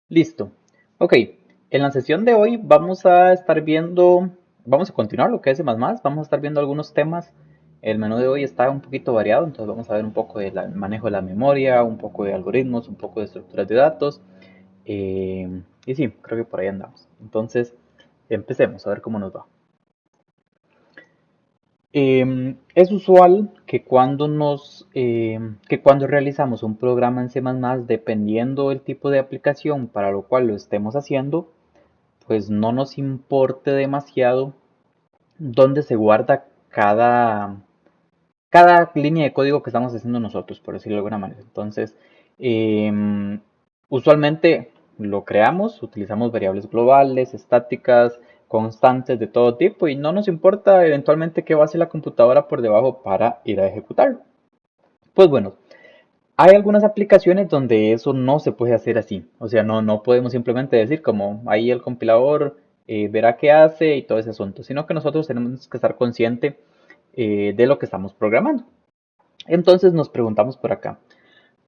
Listo. Ok, en la sesión de hoy vamos a continuar lo que es C++, vamos a estar viendo algunos temas. El menú de hoy está un poquito variado, entonces vamos a ver un poco del manejo de la memoria, un poco de algoritmos, un poco de estructuras de datos. Y sí, creo que por ahí andamos. Entonces, empecemos a ver cómo nos va. Es usual que que cuando realizamos un programa en C++, dependiendo del tipo de aplicación para lo cual lo estemos haciendo, pues no nos importe demasiado dónde se guarda cada línea de código que estamos haciendo nosotros, por decirlo de alguna manera. Entonces, em, usualmente lo creamos, utilizamos variables globales, estáticas, constantes de todo tipo y no nos importa eventualmente qué va a hacer la computadora por debajo para ir a ejecutarlo. Pues bueno, hay algunas aplicaciones donde eso no se puede hacer así. O sea, no podemos simplemente decir como ahí el compilador verá qué hace y todo ese asunto, sino que nosotros tenemos que estar consciente de lo que estamos programando. Entonces nos preguntamos por acá,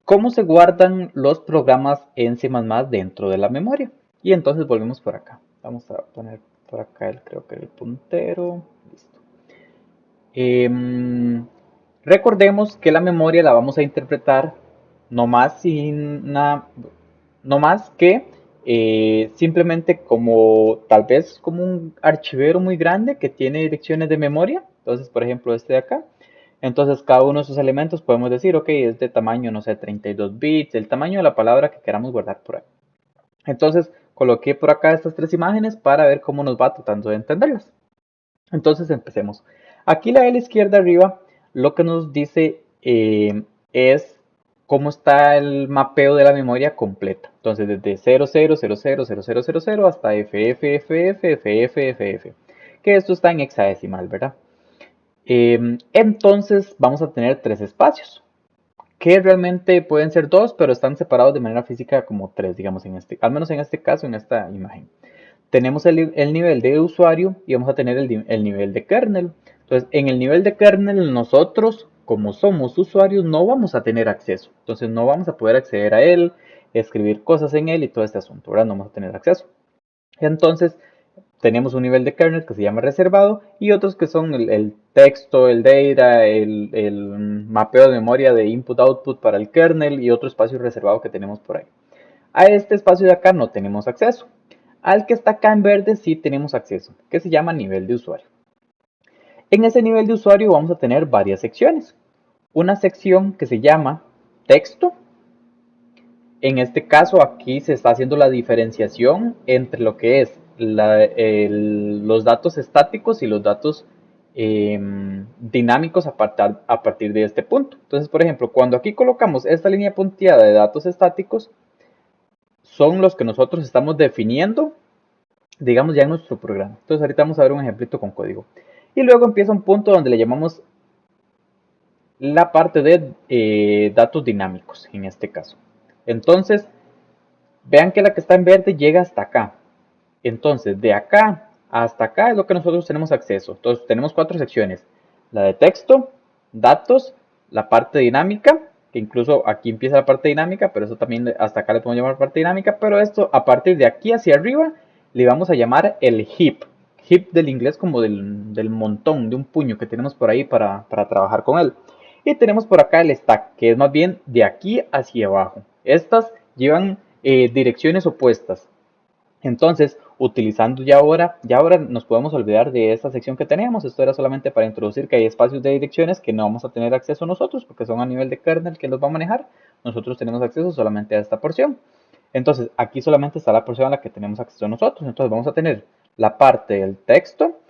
¿cómo se guardan los programas en C++ dentro de la memoria? Y entonces volvemos por acá. Vamos a poner por acá creo que el puntero. Listo. Em, Recordemos que la memoria la vamos a interpretar no más, no más que simplemente como tal vez como un archivero muy grande que tiene direcciones de memoria. Entonces, por ejemplo, este de acá. Entonces, cada uno de esos elementos podemos decir, ok, es de tamaño, no sé, 32 bits, el tamaño de la palabra que queramos guardar por ahí. Entonces, coloqué por acá estas tres imágenes para ver cómo nos va tratando de entenderlas. Entonces empecemos. Aquí la de la izquierda arriba lo que nos dice es cómo está el mapeo de la memoria completa. Entonces desde 00000000 hasta FFFFFFFF. Que esto está en hexadecimal, ¿verdad? Entonces vamos a tener tres espacios. Que realmente pueden ser dos, pero están separados de manera física como tres, digamos, al menos en este caso, en esta imagen. Tenemos el nivel de usuario y vamos a tener el nivel de kernel. Entonces, en el nivel de kernel nosotros, como somos usuarios, no vamos a tener acceso. Entonces, no vamos a poder acceder a él, escribir cosas en él y todo este asunto, ¿verdad? No vamos a tener acceso. Entonces, tenemos un nivel de kernel que se llama reservado y otros que son el texto, el data, el mapeo de memoria de input-output para el kernel y otro espacio reservado que tenemos por ahí. A este espacio de acá no tenemos acceso. Al que está acá en verde sí tenemos acceso, que se llama nivel de usuario. En ese nivel de usuario vamos a tener varias secciones. Una sección que se llama texto. En este caso aquí se está haciendo la diferenciación entre lo que es los datos estáticos y los datos dinámicos a partir de este punto. Entonces, por ejemplo, cuando aquí colocamos esta línea punteada de datos estáticos, son los que nosotros estamos definiendo, digamos, ya en nuestro programa. Entonces ahorita vamos a ver un ejemplito con código. Y luego empieza un punto donde le llamamos la parte de datos dinámicos, en este caso. Entonces, vean que la que está en verde llega hasta acá. Entonces, de acá hasta acá es lo que nosotros tenemos acceso. Entonces, tenemos cuatro secciones. La de texto, datos, la parte dinámica, que incluso aquí empieza la parte dinámica, pero eso también hasta acá le podemos llamar parte dinámica, pero esto a partir de aquí hacia arriba le vamos a llamar el heap. Heap del inglés como del montón, de un puño que tenemos por ahí para trabajar con él. Y tenemos por acá el stack, que es más bien de aquí hacia abajo. Estas llevan direcciones opuestas. Entonces, utilizando ya ahora nos podemos olvidar de esta sección que teníamos. Esto era solamente para introducir que hay espacios de direcciones que no vamos a tener acceso nosotros porque son a nivel de kernel que los va a manejar. Nosotros tenemos acceso solamente a esta porción. Entonces, aquí solamente está la porción a la que tenemos acceso nosotros. Entonces, vamos a tener la parte del texto.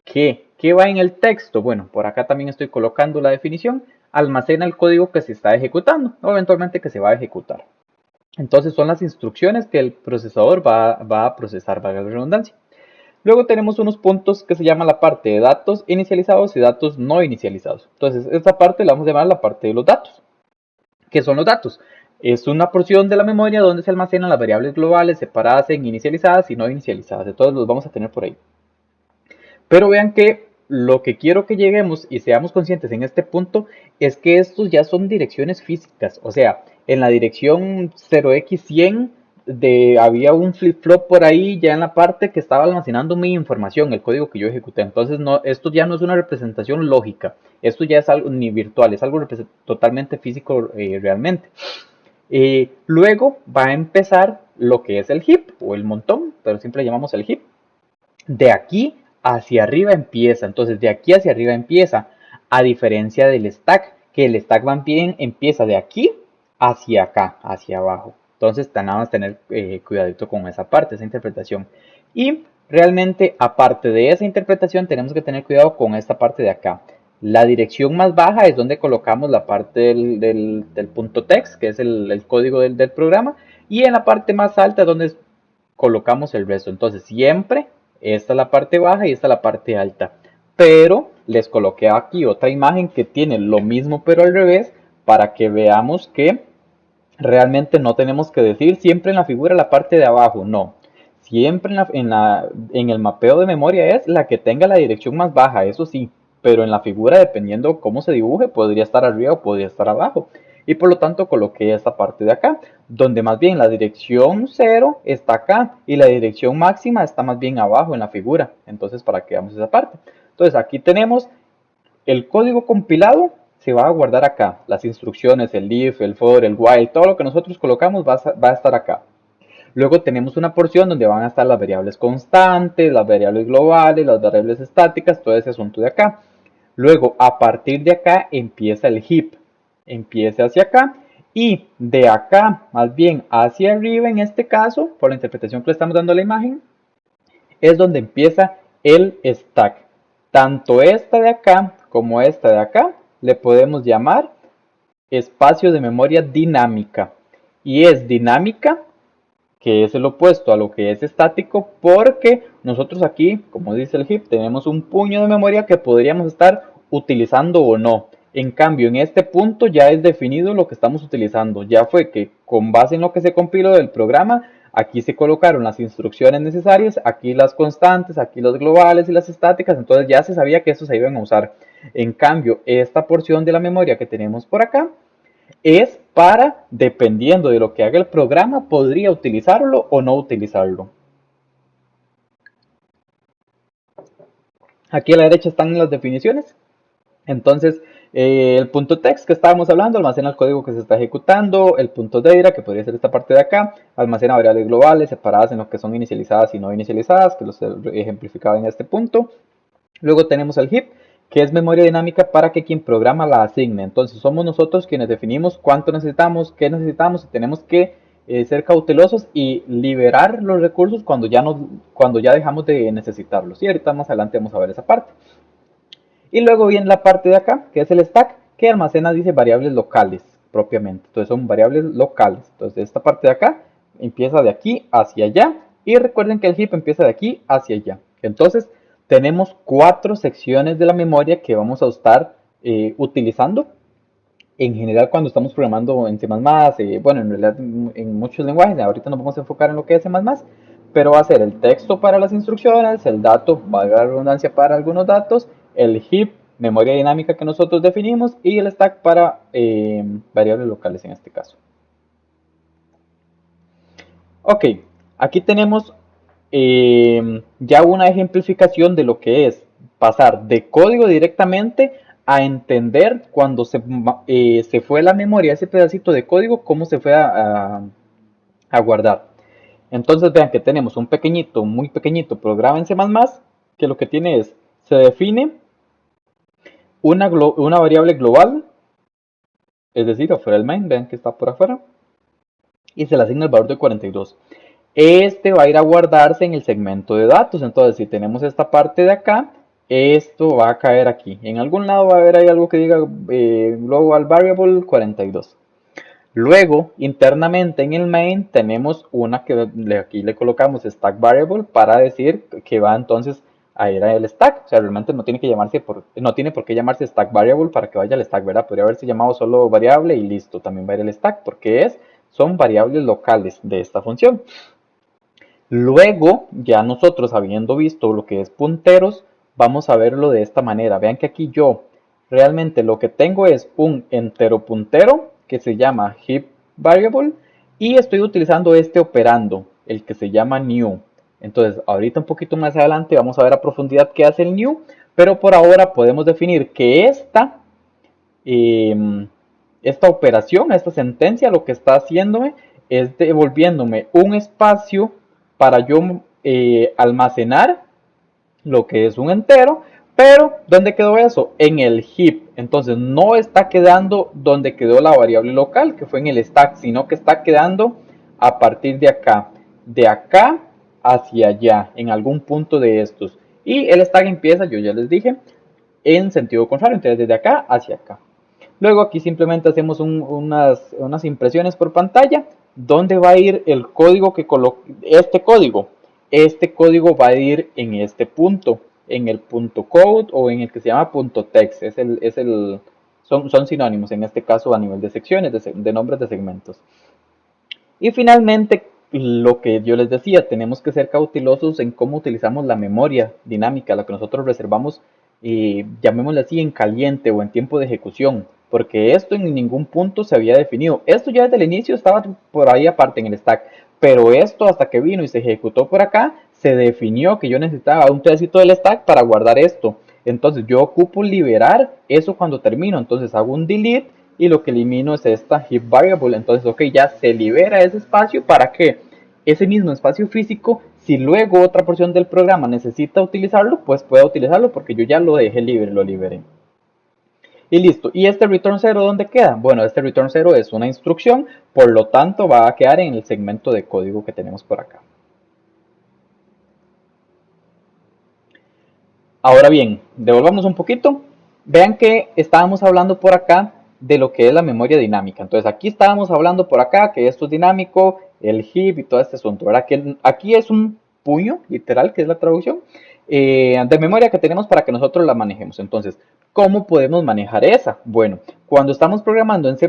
¿Qué va en el texto? Bueno, por acá también estoy colocando la definición. Almacena el código que se está ejecutando o eventualmente que se va a ejecutar. Entonces son las instrucciones que el procesador va a procesar, valga la redundancia. Luego tenemos unos puntos que se llama la parte de datos inicializados y datos no inicializados. Entonces esta parte la vamos a llamar la parte de los datos. ¿Qué son los datos? Es una porción de la memoria donde se almacenan las variables globales separadas en inicializadas y no inicializadas. Entonces los vamos a tener por ahí. Pero vean que lo que quiero que lleguemos y seamos conscientes en este punto es que estos ya son direcciones físicas. O sea, en la dirección 0x100 había un flip-flop por ahí ya en la parte que estaba almacenando mi información, el código que yo ejecuté. Entonces, no, esto ya no es una representación lógica, esto ya es algo ni virtual, es algo totalmente físico realmente. Luego va a empezar lo que es el heap o el montón, pero siempre le llamamos el heap. De aquí hacia arriba empieza, entonces de aquí hacia arriba empieza, a diferencia del stack, que el stack más bien empieza de aquí hacia acá, hacia abajo. Entonces nada más tener cuidadito con esa parte, esa interpretación. Y realmente aparte de esa interpretación tenemos que tener cuidado con esta parte de acá. La dirección más baja es donde colocamos la parte del punto text, que es el código del programa, y en la parte más alta es donde colocamos el resto. Entonces siempre esta es la parte baja y esta es la parte alta. Pero les coloqué aquí otra imagen que tiene lo mismo pero al revés, para que veamos que realmente no tenemos que decir siempre en la figura la parte de abajo, no. Siempre en el mapeo de memoria es la que tenga la dirección más baja, eso sí, pero en la figura, dependiendo cómo se dibuje, podría estar arriba o podría estar abajo. Y por lo tanto coloqué esta parte de acá, donde más bien la dirección 0 está acá y la dirección máxima está más bien abajo en la figura. Entonces, para que veamos esa parte. Entonces, aquí tenemos el código compilado, se va a guardar acá. Las instrucciones, el if, el for, el while, todo lo que nosotros colocamos va a estar acá. Luego tenemos una porción donde van a estar las variables constantes, las variables globales, las variables estáticas, todo ese asunto de acá. Luego, a partir de acá empieza el heap. Empieza hacia acá y de acá, más bien hacia arriba en este caso, por la interpretación que le estamos dando a la imagen, es donde empieza el stack. Tanto esta de acá como esta de acá le podemos llamar espacio de memoria dinámica. Y es dinámica, que es el opuesto a lo que es estático, porque nosotros aquí, como dice el heap, tenemos un puño de memoria que podríamos estar utilizando o no. En cambio, en este punto ya es definido lo que estamos utilizando. Ya fue que con base en lo que se compiló del programa, aquí se colocaron las instrucciones necesarias, aquí las constantes, aquí los globales y las estáticas, entonces ya se sabía que estos se iban a usar. En cambio, esta porción de la memoria que tenemos por acá es para, dependiendo de lo que haga el programa, podría utilizarlo o no utilizarlo. Aquí a la derecha están las definiciones. Entonces, el punto text que estábamos hablando almacena el código que se está ejecutando, el punto data, que podría ser esta parte de acá, almacena variables globales separadas en lo que son inicializadas y no inicializadas, que los ejemplificaba en este punto. Luego tenemos el heap, que es memoria dinámica para que quien programa la asigne. Entonces somos nosotros quienes definimos cuánto necesitamos, qué necesitamos, y tenemos que ser cautelosos y liberar los recursos cuando ya dejamos de necesitarlos. Y ahorita más adelante vamos a ver esa parte. Y luego viene la parte de acá, que es el stack, que almacena, dice, variables locales propiamente. Entonces son variables locales. Entonces esta parte de acá empieza de aquí hacia allá. Y recuerden que el heap empieza de aquí hacia allá. Entonces tenemos 4 secciones de la memoria que vamos a estar utilizando en general cuando estamos programando en C++, bueno, en realidad en muchos lenguajes. Ahorita nos vamos a enfocar en lo que es C++, pero va a ser el texto para las instrucciones, el dato, valga la redundancia, para algunos datos, el heap, memoria dinámica que nosotros definimos, y el stack para variables locales en este caso. Ok, aquí tenemos ya una ejemplificación de lo que es pasar de código directamente a entender cuando se fue la memoria, ese pedacito de código, cómo se fue a guardar. Entonces vean que tenemos un pequeñito, muy pequeñito programa en C++, que lo que tiene es, se define una variable global, es decir, afuera del main, vean que está por afuera, y se le asigna el valor de 42. Este va a ir a guardarse en el segmento de datos. Entonces, si tenemos esta parte de acá, esto va a caer aquí. En algún lado va a haber ahí algo que diga global variable 42. Luego, internamente en el main tenemos una que aquí le colocamos stack variable para decir que va entonces a ir al stack. O sea, realmente no tiene por qué llamarse stack variable para que vaya al stack, ¿verdad? Podría haberse llamado solo variable y listo, también va a ir al stack, porque son variables locales de esta función. Luego, ya nosotros habiendo visto lo que es punteros, vamos a verlo de esta manera. Vean que aquí yo realmente lo que tengo es un entero puntero que se llama heap variable, y estoy utilizando este operando, el que se llama new. Entonces, ahorita un poquito más adelante vamos a ver a profundidad qué hace el new, pero por ahora podemos definir que esta operación, esta sentencia, lo que está haciéndome es devolviéndome un espacio para yo almacenar lo que es un entero, pero ¿dónde quedó eso? En el heap. Entonces no está quedando donde quedó la variable local, que fue en el stack, sino que está quedando a partir de acá hacia allá, en algún punto de estos. Y el stack empieza, yo ya les dije, en sentido contrario, entonces desde acá hacia acá. Luego aquí simplemente hacemos unas impresiones por pantalla donde va a ir el código que este código. Este código va a ir en este punto, en el punto code o en el que se llama punto text. Son sinónimos en este caso a nivel de secciones, de nombres de segmentos. Y finalmente, lo que yo les decía, tenemos que ser cautelosos en cómo utilizamos la memoria dinámica, la que nosotros reservamos, llamémosle así, en caliente o en tiempo de ejecución, porque esto en ningún punto se había definido. Esto ya desde el inicio estaba por ahí aparte en el stack, pero esto hasta que vino y se ejecutó por acá, se definió que yo necesitaba un pedacito del stack para guardar esto. Entonces yo ocupo liberar eso cuando termino, entonces hago un delete y lo que elimino es esta heap variable. Entonces, ok, ya se libera ese espacio para que ese mismo espacio físico, si luego otra porción del programa necesita utilizarlo, pues pueda utilizarlo porque yo ya lo dejé libre, lo liberé. Y listo. ¿Y este return 0 dónde queda? Bueno, este return 0 es una instrucción, por lo tanto va a quedar en el segmento de código que tenemos por acá. Ahora bien, devolvamos un poquito. Vean que estábamos hablando por acá de lo que es la memoria dinámica. Entonces aquí estábamos hablando por acá que esto es dinámico, el heap y todo este asunto, ¿verdad? Que aquí es un puño, literal, que es la traducción, de memoria que tenemos para que nosotros la manejemos. Entonces, ¿cómo podemos manejar esa? Bueno, cuando estamos programando en C++,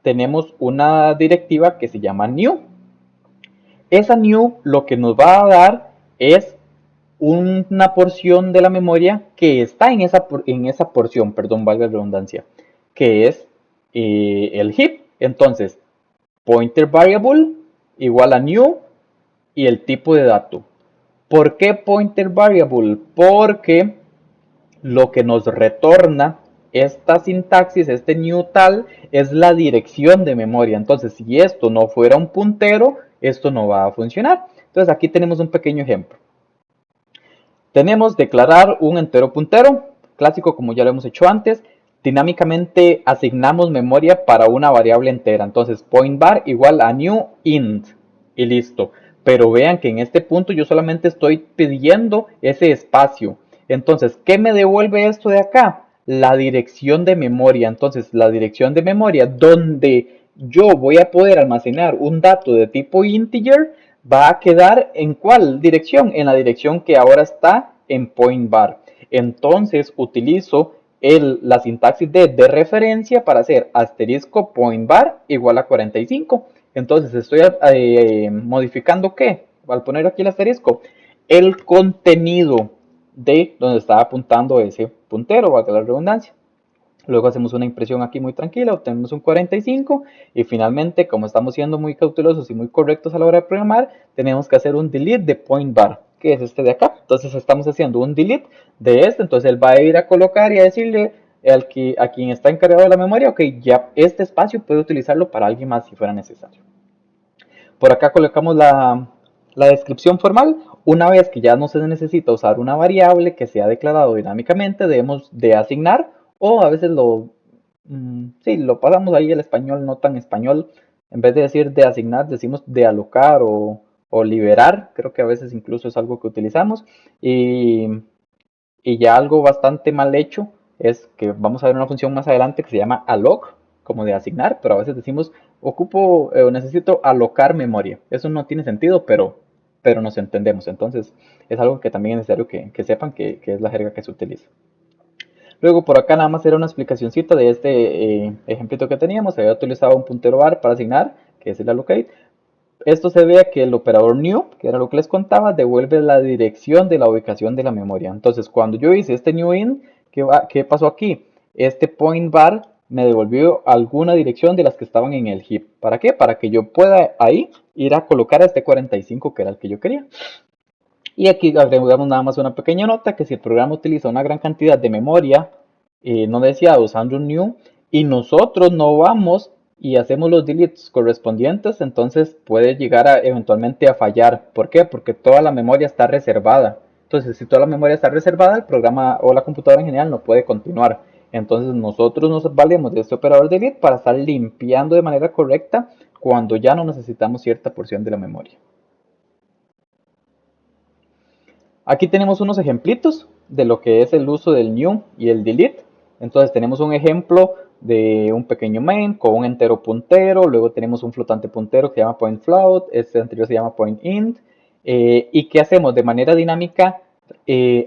tenemos una directiva que se llama new. Esa new lo que nos va a dar es una porción de la memoria que está en esa porción, perdón, valga la redundancia, que es el heap. Entonces, pointer variable igual a new y el tipo de dato. ¿Por qué pointer variable? Porque lo que nos retorna esta sintaxis, este new tal, es la dirección de memoria. Entonces, si esto no fuera un puntero, esto no va a funcionar. Entonces, aquí tenemos un pequeño ejemplo. Tenemos declarar un entero puntero, clásico como ya lo hemos hecho antes. Dinámicamente asignamos memoria para una variable entera. Entonces point var igual a new int y listo. Pero vean que en este punto yo solamente estoy pidiendo ese espacio. Entonces, ¿qué me devuelve esto de acá? La dirección de memoria. Entonces, la dirección de memoria donde yo voy a poder almacenar un dato de tipo integer va a quedar en ¿cuál dirección? En la dirección que ahora está en point var. Entonces utilizo la sintaxis de referencia para hacer asterisco point var igual a 45. Entonces estoy modificando ¿qué? Al poner aquí el asterisco, el contenido de donde estaba apuntando ese puntero, valga la redundancia. Luego hacemos una impresión aquí muy tranquila, obtenemos un 45 y finalmente, como estamos siendo muy cautelosos y muy correctos a la hora de programar, tenemos que hacer un delete de point var, que es este de acá. Entonces estamos haciendo un delete de este, entonces él va a ir a colocar y a decirle a quien está encargado de la memoria, ok, ya este espacio puede utilizarlo para alguien más si fuera necesario. Por acá colocamos la descripción formal. Una vez que ya no se necesita usar una variable que sea declarado dinámicamente, debemos de asignar o a veces sí, lo pasamos ahí el español no tan español. En vez de decir de asignar, decimos de alocar o liberar. Creo que a veces incluso es algo que utilizamos. Y ya algo bastante mal hecho es que vamos a ver una función más adelante que se llama alloc, como de asignar, pero a veces decimos ocupo o necesito alocar memoria. Eso no tiene sentido, pero nos entendemos. Entonces es algo que también es necesario que sepan que es la jerga que se utiliza. Luego por acá nada más era una explicacióncita de este ejemplito que teníamos. Se había utilizado un puntero var para asignar, que es el allocate. Esto se ve a que el operador new, que era lo que les contaba, devuelve la dirección de la ubicación de la memoria. Entonces, cuando yo hice este new in, ¿qué pasó aquí? Este point var me devolvió alguna dirección de las que estaban en el heap. ¿Para qué? Para que yo pueda ahí ir a colocar este 45 que era el que yo quería. Y aquí agregamos nada más una pequeña nota que si el programa utiliza una gran cantidad de memoria no deseada usando un new y nosotros no vamos y hacemos los deletes correspondientes, entonces puede llegar a eventualmente a fallar. ¿Por qué? Porque toda la memoria está reservada. Entonces, si toda la memoria está reservada, el programa o la computadora en general no puede continuar. Entonces, nosotros nos valemos de este operador delete para estar limpiando de manera correcta cuando ya no necesitamos cierta porción de la memoria. Aquí tenemos unos ejemplitos de lo que es el uso del new y el delete. Entonces tenemos un ejemplo de un pequeño main con un entero puntero, luego tenemos un flotante puntero que se llama point float, este anterior se llama point int. ¿Y qué hacemos? De manera dinámica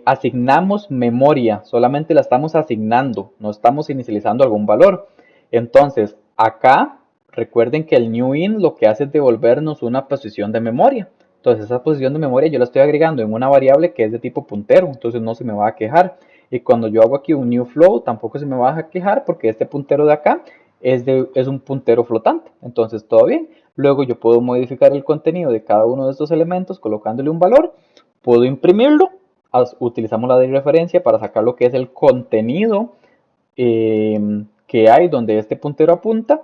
asignamos memoria, solamente la estamos asignando, no estamos inicializando algún valor. Entonces acá recuerden que el new in lo que hace es devolvernos una posición de memoria. Entonces esa posición de memoria yo la estoy agregando en una variable que es de tipo puntero, entonces no se me va a quejar. Y cuando yo hago aquí un new float tampoco se me va a quejar porque este puntero de acá es un puntero flotante, entonces todo bien. Luego yo puedo modificar el contenido de cada uno de estos elementos colocándole un valor, puedo imprimirlo, utilizamos la de referencia para sacar lo que es el contenido que hay donde este puntero apunta.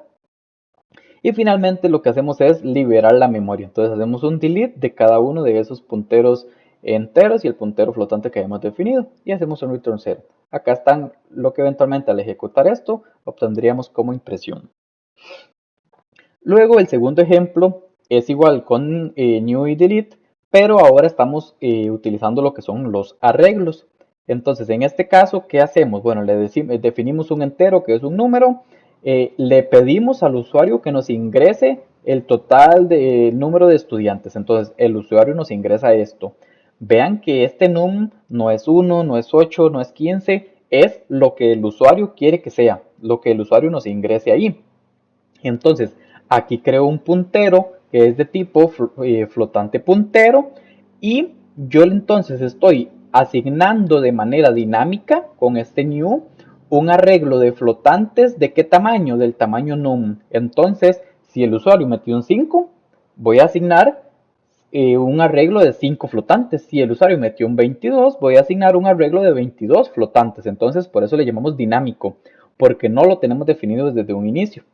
Y finalmente lo que hacemos es liberar la memoria. Entonces hacemos un delete de cada uno de esos punteros enteros y el puntero flotante que hemos definido. Y hacemos un return 0. Acá están lo que eventualmente al ejecutar esto obtendríamos como impresión. Luego el segundo ejemplo es igual con new y delete, pero ahora estamos utilizando lo que son los arreglos. Entonces en este caso, ¿qué hacemos? Bueno, definimos un entero que es un número, le pedimos al usuario que nos ingrese el total de número de estudiantes. Entonces el usuario nos ingresa esto. Vean que este num no es 1, no es 8, no es 15, es lo que el usuario quiere que sea, lo que el usuario nos ingrese ahí. Entonces aquí creo un puntero que es de tipo flotante puntero y yo entonces estoy asignando de manera dinámica con este new un arreglo de flotantes de qué tamaño, del tamaño num. Entonces, si el usuario metió un 5, voy a asignar un arreglo de 5 flotantes. Si el usuario metió un 22, voy a asignar un arreglo de 22 flotantes. Entonces, por eso le llamamos dinámico, porque no lo tenemos definido desde un inicio.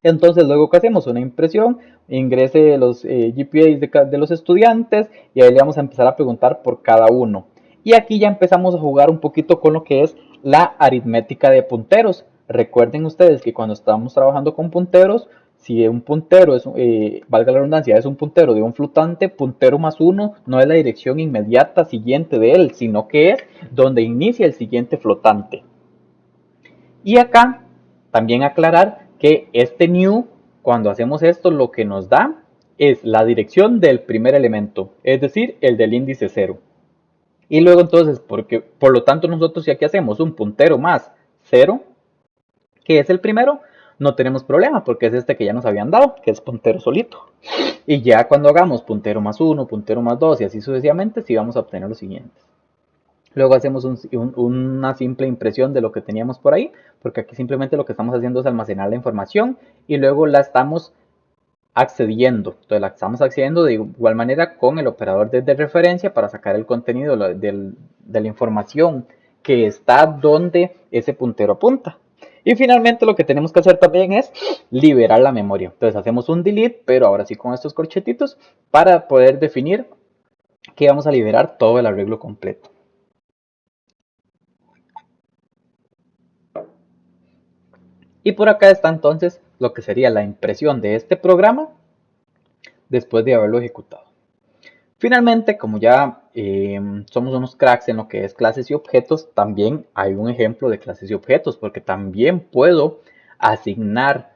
Entonces luego que hacemos una impresión, ingrese los GPAs de los estudiantes y ahí le vamos a empezar a preguntar por cada uno. Y aquí ya empezamos a jugar un poquito con lo que es la aritmética de punteros. Recuerden ustedes que cuando estamos trabajando con punteros, si un puntero es, valga la redundancia, es un puntero de un flotante, puntero más uno no es la dirección inmediata siguiente de él, sino que es donde inicia el siguiente flotante. Y acá también aclarar que este new, cuando hacemos esto, lo que nos da es la dirección del primer elemento, es decir, el del índice 0. Y luego entonces, por lo tanto nosotros ya que hacemos un puntero más 0, que es el primero, no tenemos problema porque es este que ya nos habían dado, que es puntero solito. Y ya cuando hagamos puntero más 1, puntero más 2 y así sucesivamente, sí vamos a obtener los siguientes. Luego hacemos una simple impresión de lo que teníamos por ahí, porque aquí simplemente lo que estamos haciendo es almacenar la información y luego la estamos accediendo. Entonces la estamos accediendo de igual manera con el operador de referencia para sacar el contenido de la información que está donde ese puntero apunta. Y finalmente lo que tenemos que hacer también es liberar la memoria. Entonces hacemos un delete, pero ahora sí con estos corchetitos, para poder definir que vamos a liberar todo el arreglo completo. Y por acá está entonces lo que sería la impresión de este programa después de haberlo ejecutado. Finalmente, como ya somos unos cracks en lo que es clases y objetos, también hay un ejemplo de clases y objetos, porque también puedo asignar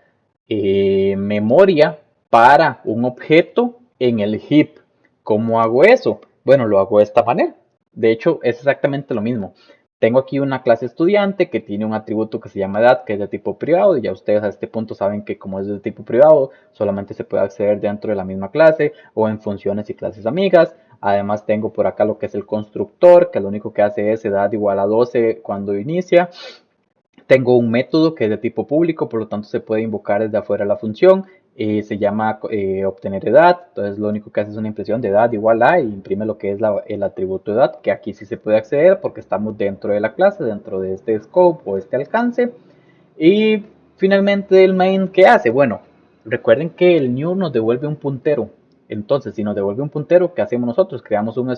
memoria para un objeto en el heap. ¿Cómo hago eso? Bueno, lo hago de esta manera. De hecho, es exactamente lo mismo. Tengo aquí una clase estudiante que tiene un atributo que se llama edad, que es de tipo privado, y ya ustedes a este punto saben que como es de tipo privado, solamente se puede acceder dentro de la misma clase o en funciones y clases amigas. Además tengo por acá lo que es el constructor, que lo único que hace es edad igual a 12 cuando inicia. Tengo un método que es de tipo público, por lo tanto se puede invocar desde afuera la función. Se llama obtener edad, entonces lo único que hace es una impresión de edad igual a y imprime lo que es el atributo edad, que aquí sí se puede acceder porque estamos dentro de la clase, dentro de este scope o este alcance. Y finalmente el main, ¿qué hace? Bueno, recuerden que el new nos devuelve un puntero. Entonces, si nos devuelve un puntero, ¿qué hacemos nosotros? Creamos un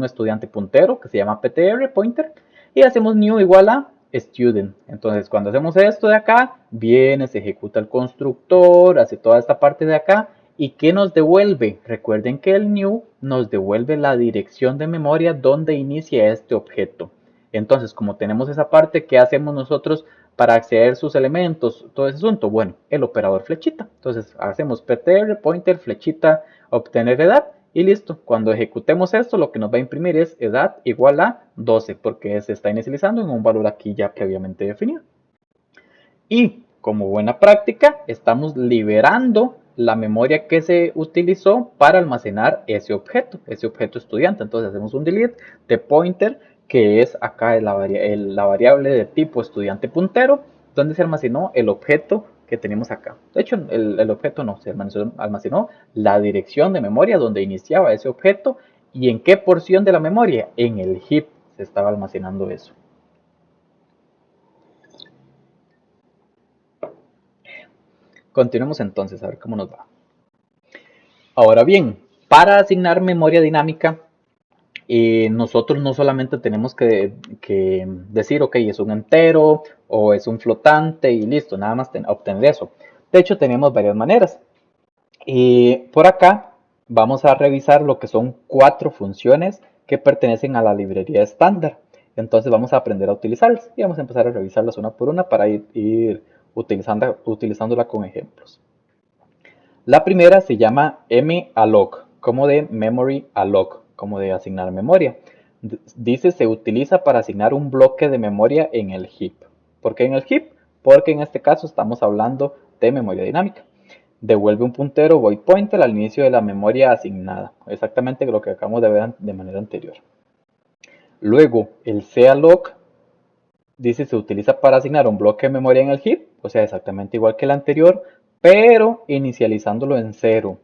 estudiante puntero que se llama ptr, pointer, y hacemos new igual a student. Entonces, cuando hacemos esto de acá, viene, se ejecuta el constructor, hace toda esta parte de acá. ¿Y qué nos devuelve? Recuerden que el new nos devuelve la dirección de memoria donde inicia este objeto. Entonces, como tenemos esa parte, ¿qué hacemos nosotros para acceder a sus elementos? Todo ese asunto. Bueno, el operador flechita. Entonces, hacemos ptr, pointer, flechita, obtener edad y listo. Cuando ejecutemos esto, lo que nos va a imprimir es edad igual a 12, porque se está inicializando en un valor aquí ya previamente definido. Y como buena práctica, estamos liberando la memoria que se utilizó para almacenar ese objeto estudiante. Entonces hacemos un delete de pointer, que es acá la variable de tipo estudiante puntero, donde se almacenó el objeto que tenemos acá. De hecho, el objeto no, se almacenó la dirección de memoria donde iniciaba ese objeto y en qué porción de la memoria, en el heap se estaba almacenando eso. Continuemos entonces a ver cómo nos va. Ahora bien, para asignar memoria dinámica, nosotros no solamente tenemos que decir, ok, es un entero o es un flotante y listo, nada más obtener eso. De hecho, tenemos varias maneras. Por acá vamos a revisar lo que son 4 funciones que pertenecen a la librería estándar. Entonces vamos a aprender a utilizarlas y vamos a empezar a revisarlas una por una para ir utilizándola con ejemplos. La primera se llama malloc, como de memory alloc, como de asignar memoria. Dice se utiliza para asignar un bloque de memoria en el heap. ¿Por qué en el heap? Porque en este caso estamos hablando de memoria dinámica. Devuelve un puntero void pointer al inicio de la memoria asignada. Exactamente lo que acabamos de ver de manera anterior. Luego, el calloc dice se utiliza para asignar un bloque de memoria en el heap, o sea, exactamente igual que el anterior, pero inicializándolo en 0.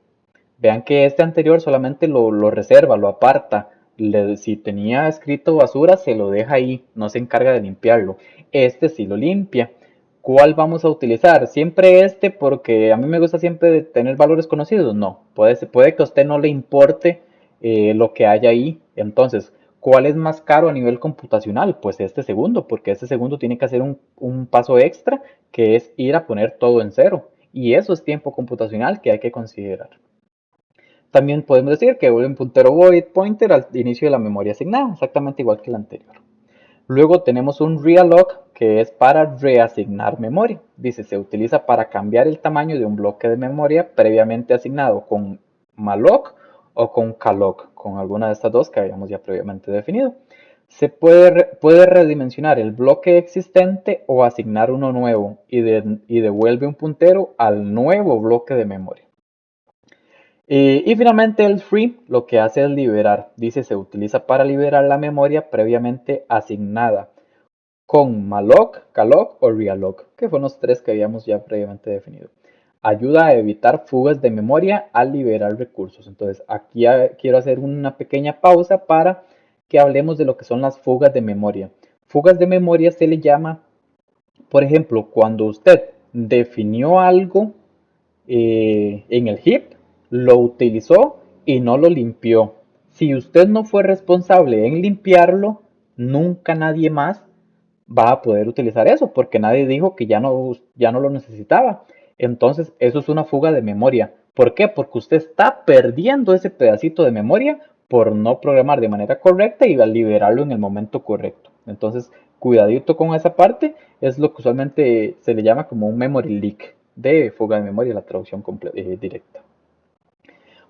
Vean que este anterior solamente lo reserva, lo aparta. Si tenía escrito basura, se lo deja ahí, no se encarga de limpiarlo. Este sí lo limpia. ¿Cuál vamos a utilizar? Siempre este, porque a mí me gusta siempre tener valores conocidos. No, puede que a usted no le importe lo que haya ahí. Entonces, ¿cuál es más caro a nivel computacional? Pues este segundo, porque este segundo tiene que hacer un paso extra, que es ir a poner todo en 0. Y eso es tiempo computacional que hay que considerar. También podemos decir que vuelve un puntero void pointer al inicio de la memoria asignada, exactamente igual que el anterior. Luego tenemos un realloc que es para reasignar memoria. Dice, se utiliza para cambiar el tamaño de un bloque de memoria previamente asignado con malloc o con calloc, con alguna de estas dos que habíamos ya previamente definido. Se puede redimensionar el bloque existente o asignar uno nuevo y devuelve un puntero al nuevo bloque de memoria. Y finalmente el free lo que hace es liberar. Dice se utiliza para liberar la memoria previamente asignada con malloc, calloc o realloc, que fueron los 3 que habíamos ya previamente definido. Ayuda a evitar fugas de memoria al liberar recursos. Entonces aquí quiero hacer una pequeña pausa para que hablemos de lo que son las fugas de memoria. Fugas de memoria se le llama, por ejemplo, cuando usted definió algo en el heap, lo utilizó y no lo limpió. Si usted no fue responsable en limpiarlo, nunca nadie más va a poder utilizar eso porque nadie dijo que ya no lo necesitaba. Entonces, eso es una fuga de memoria. ¿Por qué? Porque usted está perdiendo ese pedacito de memoria por no programar de manera correcta y liberarlo en el momento correcto. Entonces, cuidadito con esa parte, es lo que usualmente se le llama como un memory leak de fuga de memoria, la traducción directa.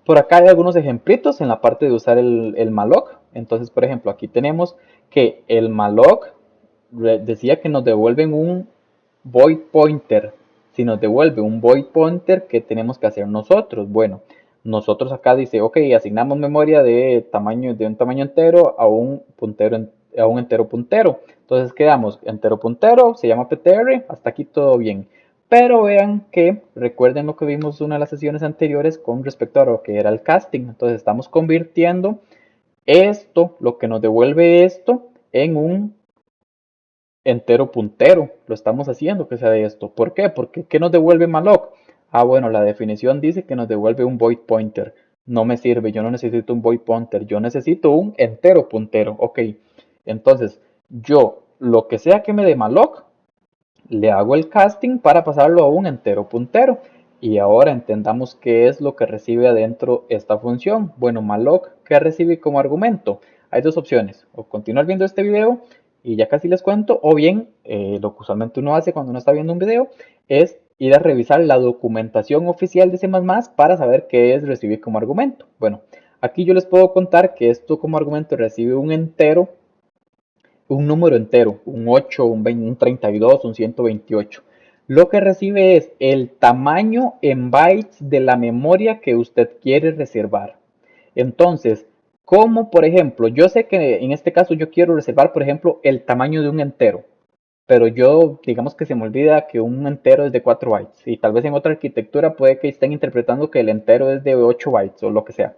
Por acá hay algunos ejemplitos en la parte de usar el malloc. Entonces, por ejemplo, aquí tenemos que el malloc decía que nos devuelven un void pointer. Si nos devuelve un void pointer, ¿qué tenemos que hacer nosotros? Bueno, nosotros acá dice, ok, asignamos memoria de un tamaño entero a un puntero a un entero puntero. Entonces quedamos entero puntero, se llama ptr, hasta aquí todo bien. Pero vean que recuerden lo que vimos en una de las sesiones anteriores con respecto a lo que era el casting. Entonces estamos convirtiendo esto, lo que nos devuelve esto, en un entero puntero. Lo estamos haciendo que sea de esto. ¿Por qué? Porque ¿qué nos devuelve malloc? Ah, bueno, la definición dice que nos devuelve un void pointer. No me sirve, yo no necesito un void pointer, yo necesito un entero puntero. Ok, entonces yo lo que sea que me dé malloc, le hago el casting para pasarlo a un entero puntero. Y ahora entendamos qué es lo que recibe adentro esta función. Bueno, malloc, ¿qué recibe como argumento? Hay dos opciones, o continuar viendo este video y ya casi les cuento, o bien lo que usualmente uno hace cuando uno está viendo un video es ir a revisar la documentación oficial de C++ para saber qué es recibir como argumento. Bueno, aquí yo les puedo contar que esto como argumento recibe un entero, un número entero, un 8, un 20, un 32, un 128. Lo que recibe es el tamaño en bytes de la memoria que usted quiere reservar. Entonces, como por ejemplo, yo sé que en este caso yo quiero reservar, por ejemplo, el tamaño de un entero, pero yo digamos que se me olvida que un entero es de 4 bytes y tal vez en otra arquitectura puede que estén interpretando que el entero es de 8 bytes o lo que sea.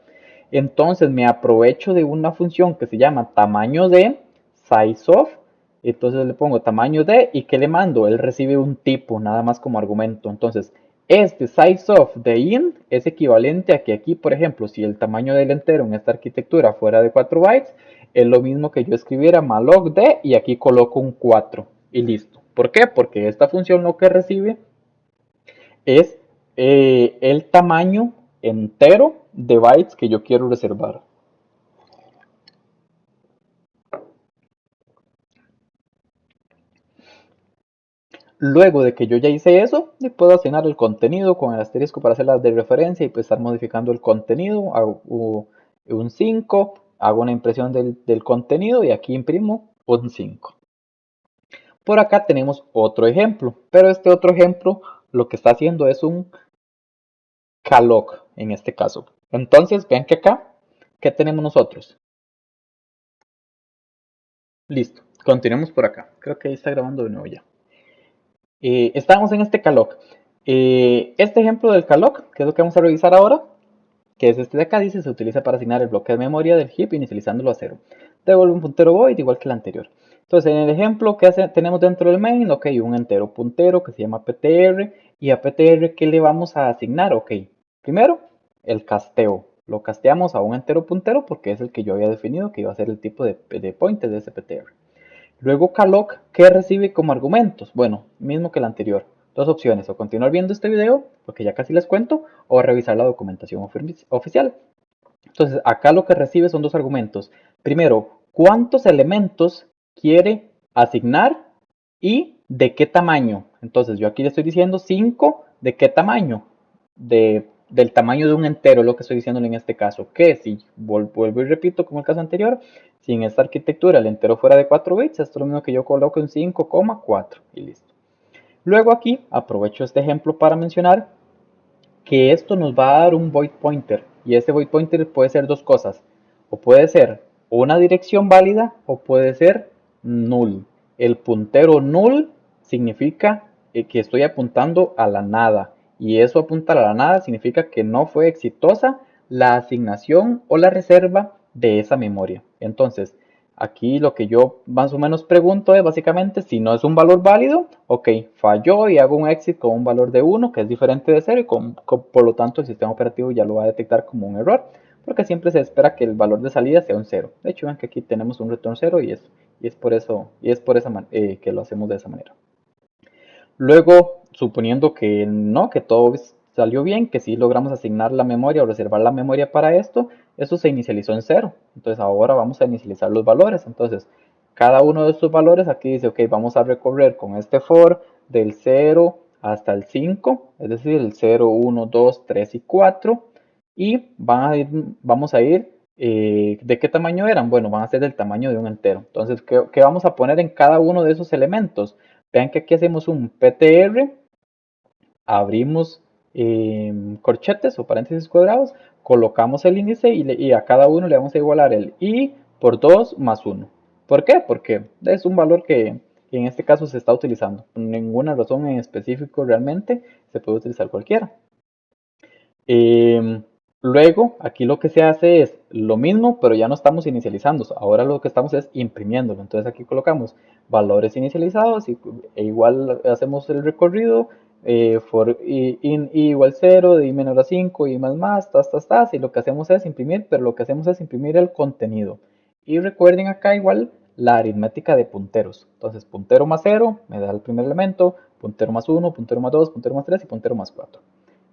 Entonces me aprovecho de una función que se llama tamaño de sizeOf. Entonces le pongo tamaño de y ¿qué le mando? Él recibe un tipo nada más como argumento. Entonces este sizeOf de int es equivalente a que aquí, por ejemplo, si el tamaño del entero en esta arquitectura fuera de 4 bytes, es lo mismo que yo escribiera malloc de y aquí coloco un 4 y listo. ¿Por qué? Porque esta función lo que recibe es el tamaño entero de bytes que yo quiero reservar. Luego de que yo ya hice eso, le puedo asignar el contenido con el asterisco para hacer la de referencia y pues estar modificando el contenido. Hago un 5, hago una impresión del contenido y aquí imprimo un 5. Por acá tenemos otro ejemplo, pero este otro ejemplo lo que está haciendo es un calloc en este caso. Entonces, vean que acá, ¿qué tenemos nosotros? Listo, continuemos por acá. Creo que ahí está grabando de nuevo ya. Estamos en este calloc. Este ejemplo del calloc, que es lo que vamos a revisar ahora, que es este de acá, dice, se utiliza para asignar el bloque de memoria del heap inicializándolo a 0. Devuelve un puntero void igual que el anterior. Entonces, en el ejemplo que tenemos dentro del main, ok, un entero puntero que se llama ptr, y a ptr, ¿qué le vamos a asignar? Ok, primero, el casteo. Lo casteamos a un entero puntero porque es el que yo había definido que iba a ser el tipo de pointer de ese ptr. Luego calloc, ¿qué recibe como argumentos? Bueno, mismo que el anterior. Dos opciones, o continuar viendo este video, porque ya casi les cuento, o revisar la documentación oficial. Entonces, acá lo que recibe son dos argumentos. Primero, ¿cuántos elementos quiere asignar y de qué tamaño? Entonces, yo aquí le estoy diciendo 5, ¿de qué tamaño? Del tamaño de un entero, lo que estoy diciendo en este caso. Que si vuelvo y repito como el caso anterior, si en esta arquitectura el entero fuera de 4 bits, esto es lo mismo que yo coloco en 5,4 y listo. Luego aquí aprovecho este ejemplo para mencionar que esto nos va a dar un void pointer y este void pointer puede ser dos cosas, o puede ser una dirección válida o puede ser null. El puntero null significa que estoy apuntando a la nada y eso apuntar a la nada significa que no fue exitosa la asignación o la reserva de esa memoria. Entonces, aquí lo que yo más o menos pregunto es básicamente si no es un valor válido, ok, falló y hago un exit con un valor de 1 que es diferente de 0 y por lo tanto el sistema operativo ya lo va a detectar como un error porque siempre se espera que el valor de salida sea un 0. De hecho, ven que aquí tenemos un return 0 y es por eso que lo hacemos de esa manera. Luego, suponiendo que no, que todo salió bien, que sí logramos asignar la memoria o reservar la memoria para esto, eso se inicializó en 0. Entonces ahora vamos a inicializar los valores. Entonces, cada uno de estos valores aquí dice, ok, vamos a recorrer con este for del 0 hasta el 5, es decir, el 0, 1, 2, 3 y 4. Y vamos a ir, ¿de qué tamaño eran? Bueno, van a ser del tamaño de un entero. Entonces, ¿qué vamos a poner en cada uno de esos elementos? Vean que aquí hacemos un ptr, abrimos corchetes o paréntesis cuadrados, colocamos el índice y a cada uno le vamos a igualar el i por 2 más 1. ¿Por qué? Porque es un valor que en este caso se está utilizando. Por ninguna razón en específico realmente se puede utilizar cualquiera. Luego, aquí lo que se hace es lo mismo, pero ya no estamos inicializando. Ahora lo que estamos es imprimiéndolo. Entonces aquí colocamos valores inicializados e igual hacemos el recorrido for i igual 0, de i menor a 5, i más, tas, y lo que hacemos es imprimir, pero lo que hacemos es imprimir el contenido. Y recuerden acá igual la aritmética de punteros. Entonces, puntero más 0 me da el primer elemento, puntero más 1, puntero más 2, puntero más 3 y puntero más 4.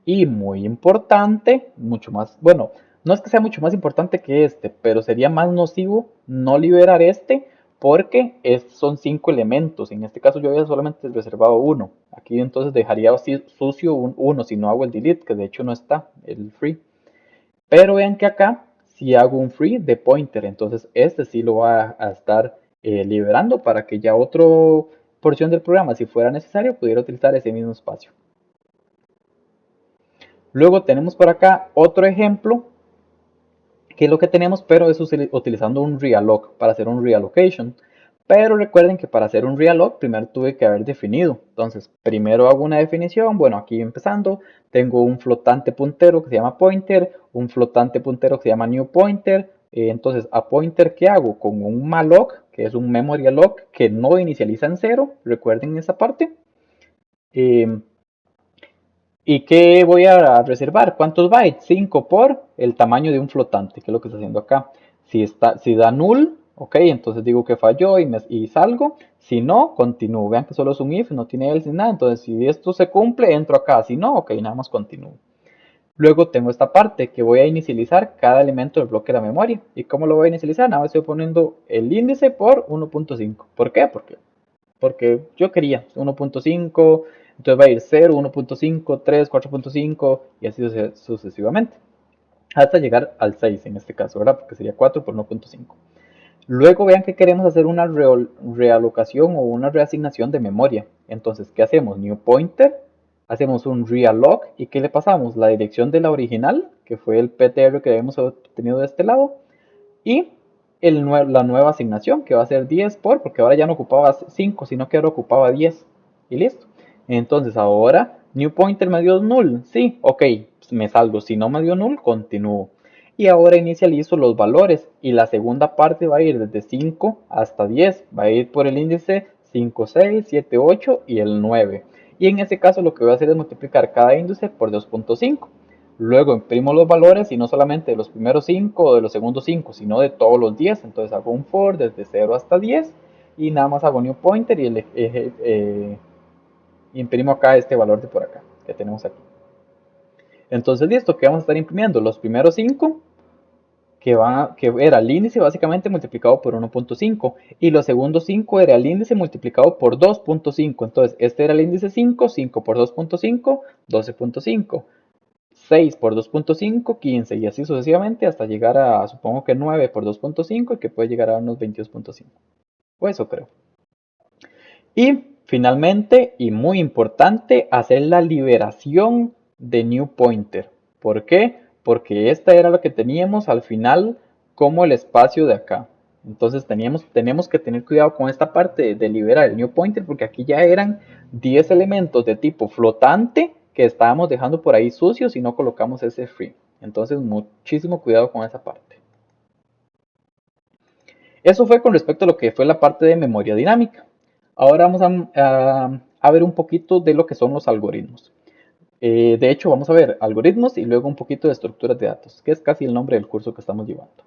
Y muy importante, mucho más, bueno, no es que sea mucho más importante que este, pero sería más nocivo no liberar este porque son 5 elementos. En este caso yo había solamente reservado uno. Aquí entonces dejaría sucio un 1 si no hago el delete, que de hecho no está, el free. Pero vean que acá si hago un free de pointer, entonces este sí lo va a estar liberando para que ya otra porción del programa, si fuera necesario, pudiera utilizar ese mismo espacio. Luego tenemos por acá otro ejemplo, que es lo que tenemos, pero es utilizando un realloc para hacer un reallocation. Pero recuerden que para hacer un realloc primero tuve que haber definido. Entonces, primero hago una definición. Bueno, aquí empezando, tengo un flotante puntero que se llama pointer, un flotante puntero que se llama new pointer. Entonces, a pointer, ¿qué hago? Con un malloc, que es un memory alloc que no inicializa en cero. Recuerden esa parte. ¿Y qué voy a reservar? ¿Cuántos bytes? 5 por el tamaño de un flotante, que es lo que está haciendo acá. Si da null, ok, entonces digo que falló y salgo. Si no, continúo. Vean que solo es un if, no tiene else ni nada. Entonces, si esto se cumple, entro acá. Si no, ok, nada más continúo. Luego tengo esta parte que voy a inicializar cada elemento del bloque de la memoria. ¿Y cómo lo voy a inicializar? Nada más estoy poniendo el índice por 1.5. ¿Por qué? Porque yo quería 1.5, entonces va a ir 0, 1.5, 3, 4.5 y así sucesivamente. Hasta llegar al 6 en este caso, ¿verdad? Porque sería 4 por 1.5. Luego vean que queremos hacer una realocación o una reasignación de memoria. Entonces, ¿qué hacemos? New pointer, hacemos un realloc y ¿qué le pasamos? La dirección de la original, que fue el PTR que habíamos obtenido de este lado, y la nueva asignación que va a ser 10 porque ahora ya no ocupaba 5, sino que ahora ocupaba 10. Y listo. Entonces ahora, new pointer me dio null. Sí, ok, pues me salgo. Si no me dio null, continúo. Y ahora inicializo los valores. Y la segunda parte va a ir desde 5 hasta 10. Va a ir por el índice 5, 6, 7, 8 y el 9. Y en ese caso lo que voy a hacer es multiplicar cada índice por 2.5. Luego imprimo los valores y no solamente de los primeros 5 o de los segundos 5, sino de todos los 10. Entonces hago un for desde 0 hasta 10 y nada más hago new pointer y imprimo acá este valor de por acá que tenemos aquí. Entonces listo, que vamos a estar imprimiendo los primeros 5 que era el índice básicamente multiplicado por 1.5 y los segundos 5 era el índice multiplicado por 2.5. Entonces este era el índice 5, 5 por 2.5, 12.5. 6 por 2.5, 15 y así sucesivamente hasta llegar a, supongo que 9 por 2.5 y que puede llegar a unos 22.5. O eso creo. Y finalmente, y muy importante, hacer la liberación de new pointer. ¿Por qué? Porque esta era lo que teníamos al final como el espacio de acá. Entonces tenemos que tener cuidado con esta parte de liberar el new pointer porque aquí ya eran 10 elementos de tipo flotante que estábamos dejando por ahí sucios y no colocamos ese free. Entonces muchísimo cuidado con esa parte. Eso fue con respecto a lo que fue la parte de memoria dinámica. Ahora vamos a ver un poquito de lo que son los algoritmos. De hecho, vamos a ver algoritmos y luego un poquito de estructuras de datos, que es casi el nombre del curso que estamos llevando.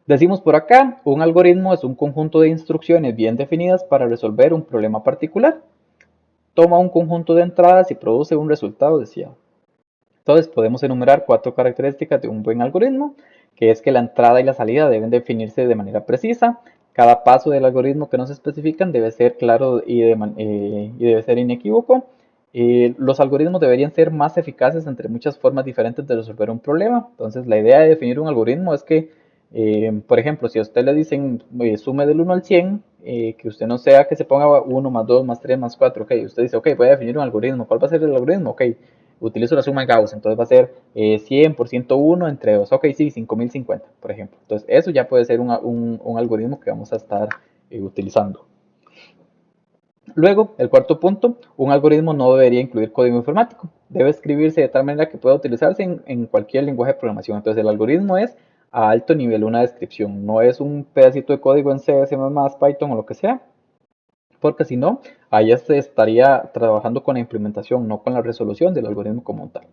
Decimos por acá, un algoritmo es un conjunto de instrucciones bien definidas para resolver un problema particular. Toma un conjunto de entradas y produce un resultado deseado. Entonces podemos enumerar 4 características de un buen algoritmo, que es que la entrada y la salida deben definirse de manera precisa. Cada paso del algoritmo que nos especifican debe ser claro y debe ser inequívoco. Los algoritmos deberían ser más eficaces entre muchas formas diferentes de resolver un problema. Entonces la idea de definir un algoritmo es que, por ejemplo, si a usted le dicen sume del 1 al 100, que usted no sea que se ponga 1 más 2 más 3 más 4, ok, usted dice, ok, voy a definir un algoritmo, ¿cuál va a ser el algoritmo? Ok, utilizo la suma de Gauss, entonces va a ser 100 por 101 entre 2, ok, sí, 5050, por ejemplo. Entonces eso ya puede ser un algoritmo que vamos a estar utilizando. Luego, el cuarto punto, un algoritmo no debería incluir código informático. Debe escribirse de tal manera que pueda utilizarse en cualquier lenguaje de programación. Entonces, el algoritmo es a alto nivel una descripción, no es un pedacito de código en C, C++, Python o lo que sea, porque si no, ahí se estaría trabajando con la implementación, no con la resolución del algoritmo como tal.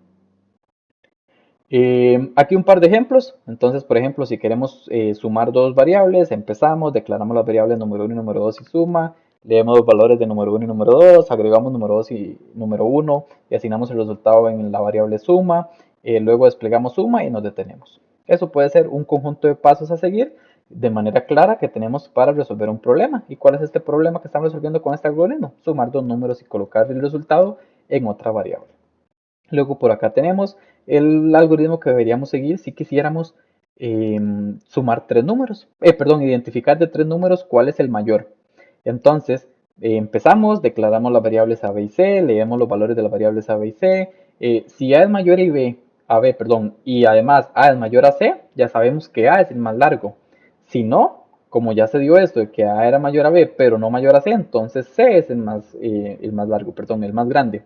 Aquí un par de ejemplos. Entonces, por ejemplo, si queremos sumar dos variables, empezamos, declaramos las variables número 1 y número 2 y suma, leemos los valores de número 1 y número 2, agregamos número 2 y número 1 y asignamos el resultado en la variable suma, luego desplegamos suma y nos detenemos. Eso puede ser un conjunto de pasos a seguir de manera clara que tenemos para resolver un problema. ¿Y cuál es este problema que estamos resolviendo con este algoritmo? Sumar dos números y colocar el resultado en otra variable. Luego por acá tenemos el algoritmo que deberíamos seguir si quisiéramos sumar tres números, identificar de tres números cuál es el mayor. Entonces, empezamos, declaramos las variables A, B y C, leemos los valores de las variables A, B y C. Si A es mayor a B, y además A es mayor a C, ya sabemos que A es el más largo. Si no, como ya se dio esto de que A era mayor a B, pero no mayor a C, entonces C es el más largo, el más grande.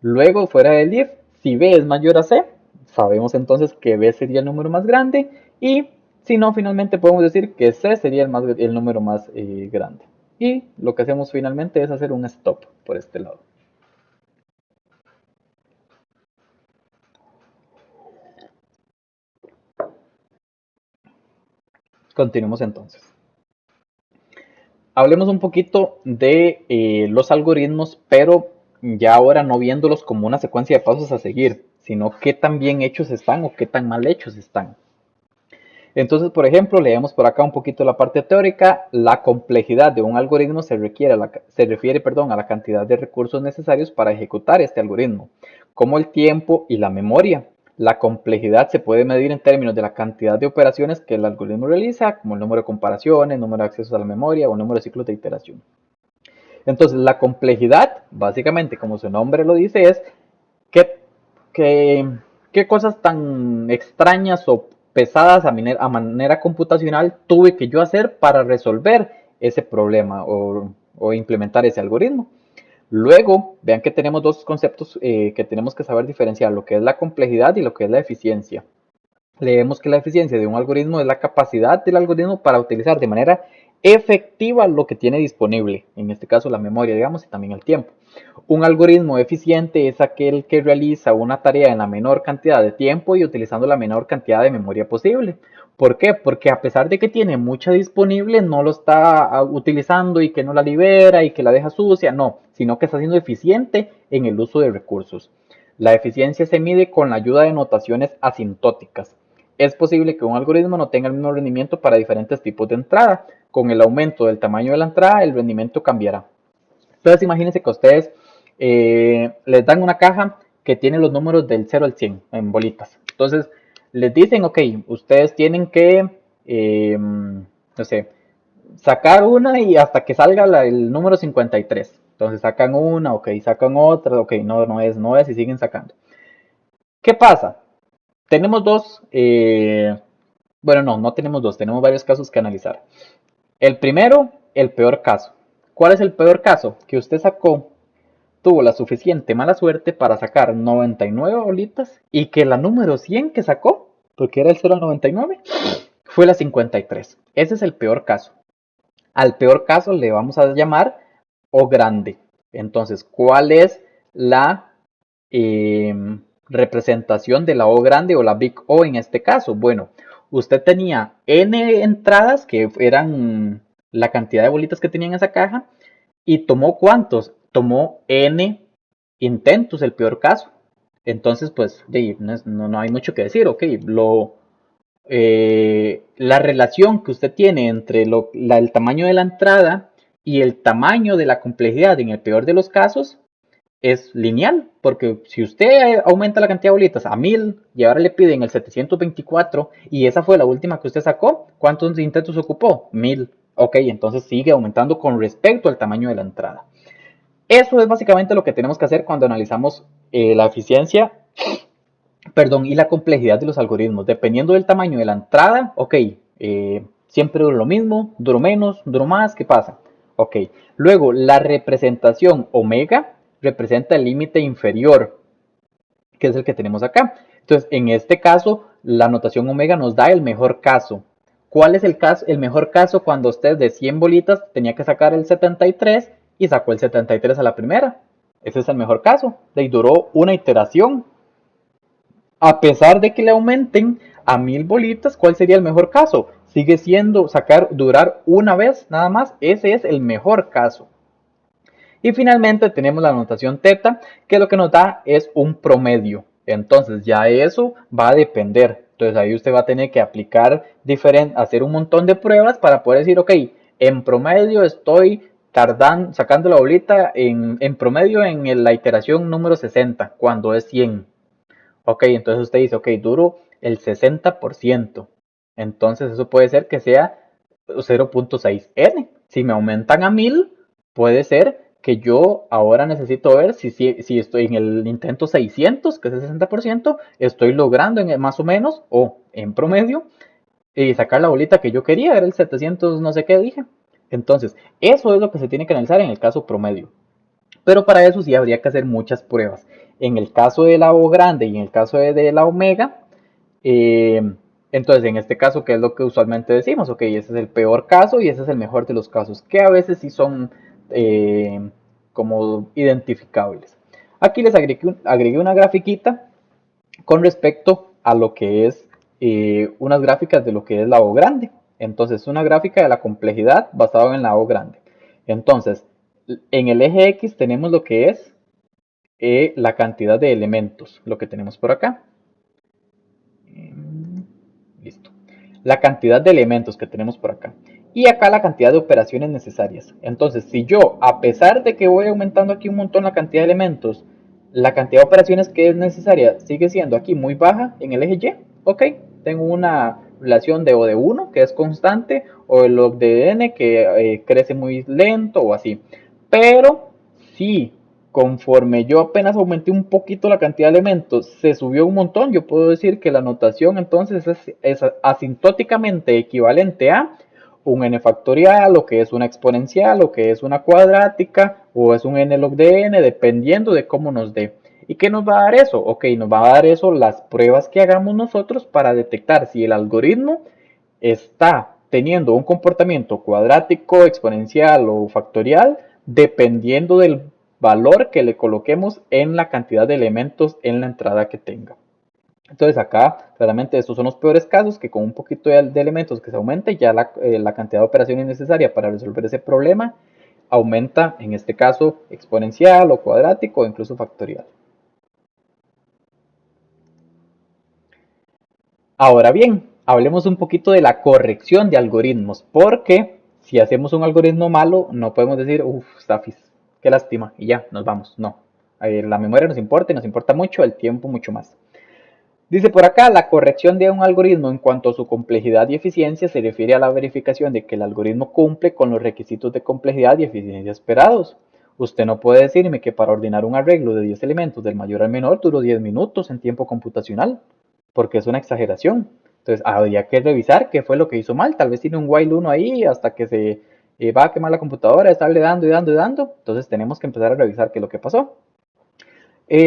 Luego, fuera del if, si B es mayor a C, sabemos entonces que B sería el número más grande. Y si no, finalmente podemos decir que C sería el número más grande. Y lo que hacemos finalmente es hacer un stop por este lado. Continuemos entonces. Hablemos un poquito de los algoritmos, pero ya ahora no viéndolos como una secuencia de pasos a seguir, sino qué tan bien hechos están o qué tan mal hechos están. Entonces, por ejemplo, leemos por acá un poquito la parte teórica. La complejidad de un algoritmo se refiere a la cantidad de recursos necesarios para ejecutar este algoritmo, como el tiempo y la memoria. La complejidad se puede medir en términos de la cantidad de operaciones que el algoritmo realiza, como el número de comparaciones, número de accesos a la memoria o número de ciclos de iteración. Entonces, la complejidad, básicamente, como su nombre lo dice, es qué, qué, qué cosas tan extrañas o pesadas a manera computacional tuve que yo hacer para resolver ese problema o implementar ese algoritmo. Luego, vean que tenemos dos conceptos que tenemos que saber diferenciar, lo que es la complejidad y lo que es la eficiencia. Leemos que la eficiencia de un algoritmo es la capacidad del algoritmo para utilizar de manera efectiva lo que tiene disponible, en este caso la memoria, digamos, y también el tiempo. Un algoritmo eficiente es aquel que realiza una tarea en la menor cantidad de tiempo y utilizando la menor cantidad de memoria posible. ¿Por qué? Porque a pesar de que tiene mucha disponible, no lo está utilizando y que no la libera y que la deja sucia, no, sino que está siendo eficiente en el uso de recursos. La eficiencia se mide con la ayuda de notaciones asintóticas. Es posible que un algoritmo no tenga el mismo rendimiento para diferentes tipos de entrada. Con el aumento del tamaño de la entrada, el rendimiento cambiará. Entonces imagínense que a ustedes les dan una caja que tiene los números del 0 al 100 en bolitas. Entonces les dicen, ok, ustedes tienen que, no sé, sacar una y hasta que salga el número 53. Entonces sacan una, ok, sacan otra, ok, no es y siguen sacando. ¿Qué pasa? Tenemos dos, bueno, no tenemos dos, tenemos varios casos que analizar. El primero, el peor caso. ¿Cuál es el peor caso? Que usted tuvo la suficiente mala suerte para sacar 99 bolitas y que la número 100 que sacó, porque era el 0 al 99, fue la 53. Ese es el peor caso. Al peor caso le vamos a llamar O grande. Entonces, ¿cuál es la representación de la O grande o la Big O en este caso? Bueno, usted tenía N entradas que eran la cantidad de bolitas que tenía en esa caja y tomó ¿cuántos? Tomó N intentos, el peor caso. Entonces, pues, no hay mucho que decir, ok, la relación que usted tiene entre el tamaño de la entrada y el tamaño de la complejidad en el peor de los casos es lineal, porque si usted aumenta la cantidad de bolitas a 1000 y ahora le piden el 724 y esa fue la última que usted sacó, ¿cuántos intentos ocupó? 1000. Ok, entonces sigue aumentando con respecto al tamaño de la entrada. Eso es básicamente lo que tenemos que hacer cuando analizamos la eficiencia, perdón, y la complejidad de los algoritmos. Dependiendo del tamaño de la entrada, ok, siempre duro lo mismo, duro menos, duro más, ¿qué pasa? Ok, luego la representación omega representa el límite inferior, que es el que tenemos acá. Entonces, en este caso, la notación omega nos da el mejor caso. ¿Cuál es el caso, el mejor caso cuando usted de 100 bolitas tenía que sacar el 73 y sacó el 73 a la primera? Ese es el mejor caso. Y duró una iteración. A pesar de que le aumenten a 1000 bolitas, ¿cuál sería el mejor caso? Sigue siendo durar una vez nada más. Ese es el mejor caso. Y finalmente tenemos la notación teta, que lo que nos da es un promedio. Entonces ya eso va a depender. Entonces ahí usted va a tener que aplicar hacer un montón de pruebas para poder decir, ok, en promedio estoy sacando la bolita en promedio en la iteración número 60, cuando es 100. Ok, entonces usted dice, ok, duro el 60%. Entonces eso puede ser que sea 0.6n. Si me aumentan a 1000, puede ser que yo ahora necesito ver si estoy en el intento 600, que es el 60%, estoy logrando más o menos, o en promedio, y sacar la bolita que yo quería, era el 700 no sé qué dije. Entonces, eso es lo que se tiene que analizar en el caso promedio. Pero para eso sí habría que hacer muchas pruebas. En el caso de la O grande y en el caso de la omega, eh, entonces en este caso, ¿qué es lo que usualmente decimos? Ok, ese es el peor caso y ese es el mejor de los casos, que a veces sí son como identificables. Aquí les agregué una grafiquita con respecto a lo que es unas gráficas de lo que es la O grande. Entonces, una gráfica de la complejidad basada en la O grande. Entonces, en el eje X tenemos lo que es la cantidad de elementos, lo que tenemos por acá. Listo. La cantidad de elementos que tenemos por acá. Y acá la cantidad de operaciones necesarias. Entonces, si yo, a pesar de que voy aumentando aquí un montón la cantidad de elementos, la cantidad de operaciones que es necesaria sigue siendo aquí muy baja en el eje Y, ok, tengo una relación de O de 1 que es constante, o el log de n que crece muy lento o así. Pero si conforme yo apenas aumenté un poquito la cantidad de elementos, se subió un montón, yo puedo decir que la notación entonces es asintóticamente equivalente a un n factorial, o que es una exponencial, o que es una cuadrática, o es un n log de n, dependiendo de cómo nos dé. ¿Y qué nos va a dar eso? Ok, nos va a dar eso las pruebas que hagamos nosotros para detectar si el algoritmo está teniendo un comportamiento cuadrático, exponencial o factorial, dependiendo del valor que le coloquemos en la cantidad de elementos en la entrada que tenga. Entonces acá, claramente estos son los peores casos, que con un poquito de elementos que se aumente, ya la cantidad de operaciones necesaria para resolver ese problema aumenta, en este caso, exponencial o cuadrático o incluso factorial. Ahora bien, hablemos un poquito de la corrección de algoritmos, porque si hacemos un algoritmo malo, no podemos decir, uff, Stafis, qué lástima, y ya, nos vamos. No, la memoria nos importa y nos importa mucho, el tiempo mucho más. Dice por acá, la corrección de un algoritmo en cuanto a su complejidad y eficiencia se refiere a la verificación de que el algoritmo cumple con los requisitos de complejidad y eficiencia esperados. Usted no puede decirme que para ordenar un arreglo de 10 elementos del mayor al menor duró 10 minutos en tiempo computacional, porque es una exageración. Entonces habría que revisar qué fue lo que hizo mal. Tal vez tiene un while 1 ahí hasta que se va a quemar la computadora, estarle dando y dando y dando. Entonces tenemos que empezar a revisar qué es lo que pasó.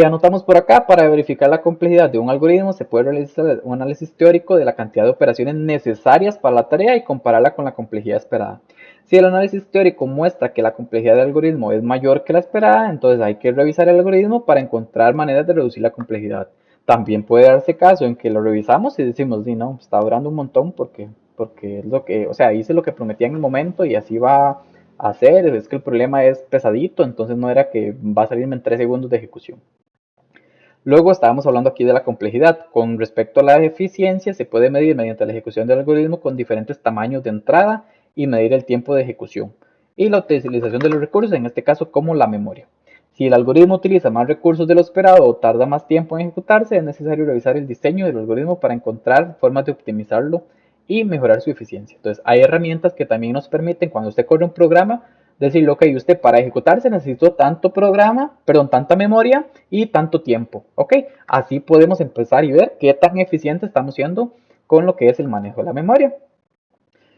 Anotamos por acá, para verificar la complejidad de un algoritmo se puede realizar un análisis teórico de la cantidad de operaciones necesarias para la tarea y compararla con la complejidad esperada. Si el análisis teórico muestra que la complejidad del algoritmo es mayor que la esperada, entonces hay que revisar el algoritmo para encontrar maneras de reducir la complejidad. También puede darse caso en que lo revisamos y decimos, sí, no, está durando un montón porque es lo que, o sea, hice lo que prometía en el momento y así va a hacer, es que el problema es pesadito, entonces no era que va a salirme en 3 segundos de ejecución. Luego estábamos hablando aquí de la complejidad. Con respecto a la eficiencia, se puede medir mediante la ejecución del algoritmo con diferentes tamaños de entrada y medir el tiempo de ejecución. Y la utilización de los recursos, en este caso como la memoria. Si el algoritmo utiliza más recursos de lo esperado o tarda más tiempo en ejecutarse, es necesario revisar el diseño del algoritmo para encontrar formas de optimizarlo y mejorar su eficiencia. Entonces, hay herramientas que también nos permiten, cuando usted corre un programa, decirle, ok, usted para ejecutarse necesitó tanto programa, perdón, tanta memoria y tanto tiempo, ok. Así podemos empezar y ver qué tan eficiente estamos siendo con lo que es el manejo de la memoria.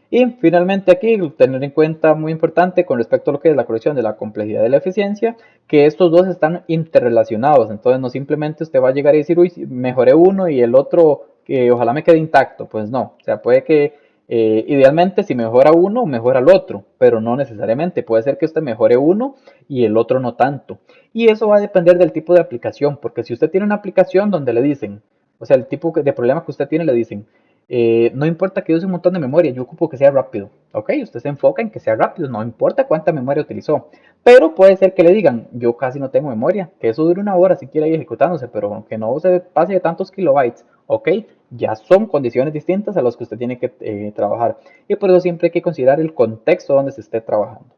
Y finalmente aquí tener en cuenta muy importante con respecto a lo que es la corrección de la complejidad y la eficiencia, que estos dos están interrelacionados, entonces no simplemente usted va a llegar y decir, uy, mejoré uno y el otro que ojalá me quede intacto, pues no, o sea, puede que idealmente si mejora uno, mejora el otro, pero no necesariamente, puede ser que usted mejore uno y el otro no tanto. Y eso va a depender del tipo de aplicación, porque si usted tiene una aplicación donde le dicen, o sea, el tipo de problema que usted tiene le dicen, no importa que use un montón de memoria, yo ocupo que sea rápido. Ok, usted se enfoca en que sea rápido, no importa cuánta memoria utilizó. Pero puede ser que le digan, yo casi no tengo memoria, que eso dure una hora si quiere ir ejecutándose, pero que no se pase de tantos kilobytes. Ok, ya son condiciones distintas a las que usted tiene que trabajar. Y por eso siempre hay que considerar el contexto donde se esté trabajando.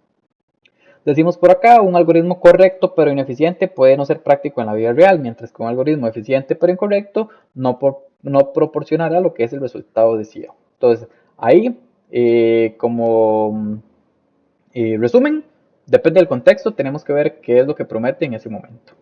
Decimos por acá, un algoritmo correcto pero ineficiente puede no ser práctico en la vida real, mientras que un algoritmo eficiente pero incorrecto no proporcionará lo que es el resultado deseado. Entonces, ahí, como resumen, depende del contexto, tenemos que ver qué es lo que promete en ese momento.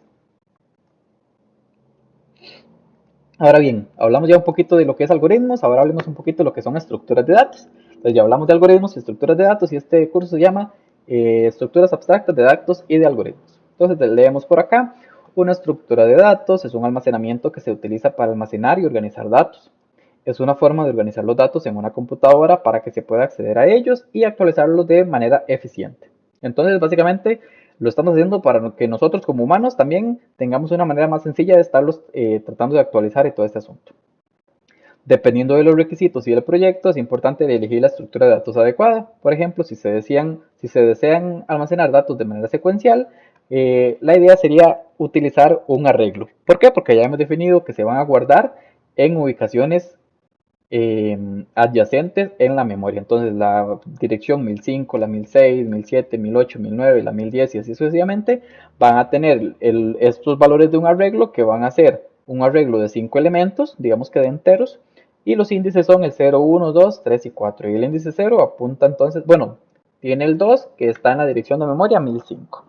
Ahora bien, hablamos ya un poquito de lo que es algoritmos, ahora hablemos un poquito de lo que son estructuras de datos. Entonces ya hablamos de algoritmos y estructuras de datos y este curso se llama estructuras abstractas de datos y de algoritmos. Entonces leemos por acá, una estructura de datos es un almacenamiento que se utiliza para almacenar y organizar datos. Es una forma de organizar los datos en una computadora para que se pueda acceder a ellos y actualizarlos de manera eficiente. Entonces básicamente lo estamos haciendo para que nosotros como humanos también tengamos una manera más sencilla de estarlos tratando de actualizar y todo este asunto. Dependiendo de los requisitos y del proyecto, es importante elegir la estructura de datos adecuada. Por ejemplo, si se desean almacenar datos de manera secuencial, la idea sería utilizar un arreglo. ¿Por qué? Porque ya hemos definido que se van a guardar en ubicaciones adyacentes en la memoria. Entonces la dirección 1005, la 1006, 1007, 1008, 1009, la 1010 y así sucesivamente van a tener estos valores de un arreglo que van a ser un arreglo de 5 elementos, digamos que de enteros, y los índices son el 0, 1, 2, 3 y 4. Y el índice 0 apunta entonces, bueno, tiene el 2 que está en la dirección de memoria 1005.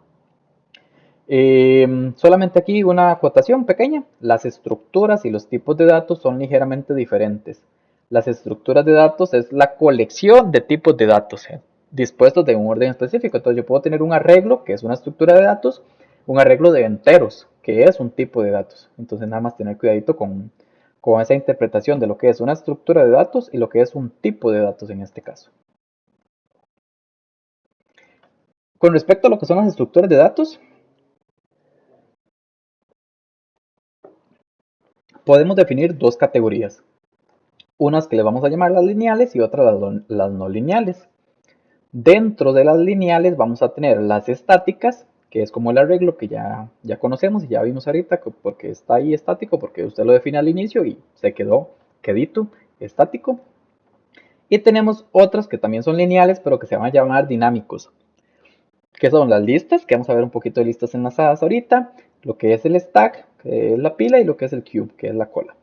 Solamente aquí una acotación pequeña. Las estructuras y los tipos de datos son ligeramente diferentes. Las estructuras de datos es la colección de tipos de datos dispuestos de un orden específico. Entonces yo puedo tener un arreglo, que es una estructura de datos, un arreglo de enteros, que es un tipo de datos. Entonces nada más tener cuidadito con esa interpretación de lo que es una estructura de datos y lo que es un tipo de datos en este caso. Con respecto a lo que son las estructuras de datos, podemos definir dos categorías. Unas que le vamos a llamar las lineales y otras las no lineales. Dentro de las lineales vamos a tener las estáticas, que es como el arreglo que ya conocemos y ya vimos ahorita, porque está ahí estático, porque usted lo define al inicio y se quedó quedito, estático. Y tenemos otras que también son lineales, pero que se van a llamar dinámicos, que son las listas, que vamos a ver un poquito de listas enlazadas ahorita, lo que es el stack, que es la pila, y lo que es el cube, que es la cola.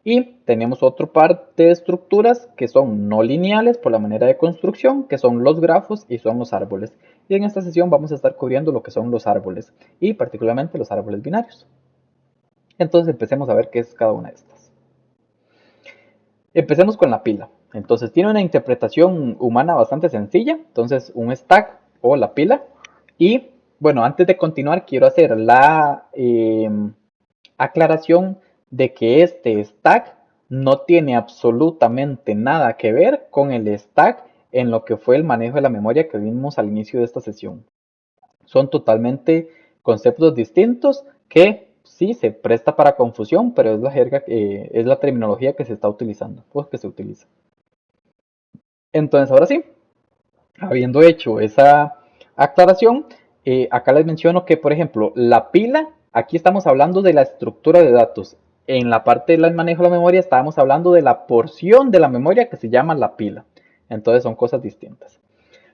Y tenemos otro par de estructuras que son no lineales por la manera de construcción, que son los grafos y son los árboles. Y en esta sesión vamos a estar cubriendo lo que son los árboles y particularmente los árboles binarios. Entonces empecemos a ver qué es cada una de estas. Empecemos con la pila. Entonces tiene una interpretación humana bastante sencilla. Entonces un stack o la pila. Y bueno, antes de continuar quiero hacer la aclaración de que este stack no tiene absolutamente nada que ver con el stack en lo que fue el manejo de la memoria que vimos al inicio de esta sesión. Son totalmente conceptos distintos que sí se presta para confusión, pero es la jerga, es la terminología que se está utilizando, pues que se utiliza. Entonces, ahora sí, habiendo hecho esa aclaración, acá les menciono que, por ejemplo, la pila, aquí estamos hablando de la estructura de datos. En la parte del manejo de la memoria estábamos hablando de la porción de la memoria que se llama la pila. Entonces son cosas distintas.